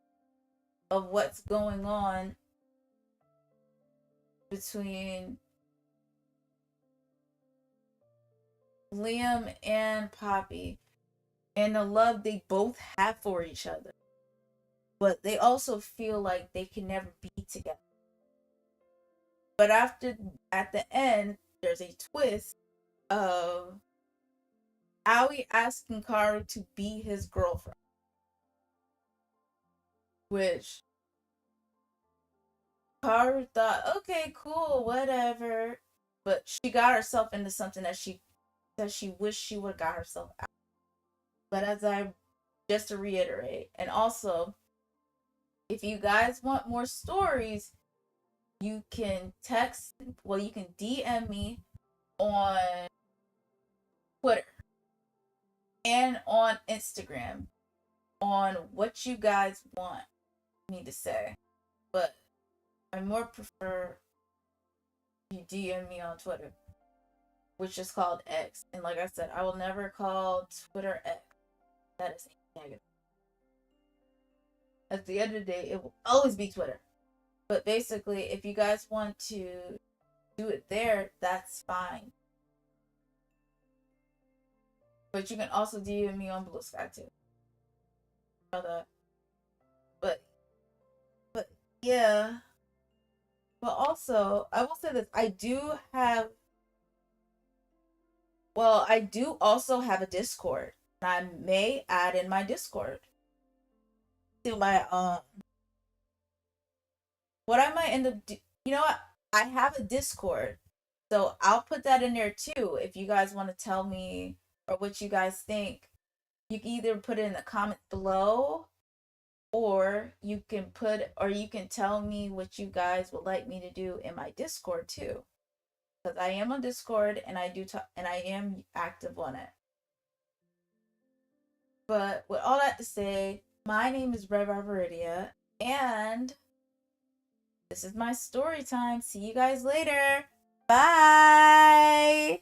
of what's going on between Liam and Poppy and the love they both have for each other. But they also feel like they can never be together. But at the end, there's a twist of Aoi asking Kaoru to be his girlfriend. Which Kaoru thought, okay, cool, whatever. But she got herself into something that she wished she would have got herself out. But just to reiterate, and also, if you guys want more stories, you can you can DM me on Twitter and on Instagram on what you guys want me to say. But I more prefer you DM me on Twitter, which is called X. And like I said, I will never call Twitter X. That is negative. At the end of the day, it will always be Twitter. But basically, if you guys want to do it there, that's fine. But you can also DM me on Blue Sky too. But yeah. But also, I will say this: I do also have a Discord. I may add in my Discord to my what I might end up you know what? I have a Discord. So I'll put that in there too if you guys want to tell me or what you guys think. You can either put it in the comments below or you can tell me what you guys would like me to do in my Discord too. Because I am on Discord and I am active on it. But with all that to say, my name is Red Barbaridia, and this is my story time. See you guys later. Bye.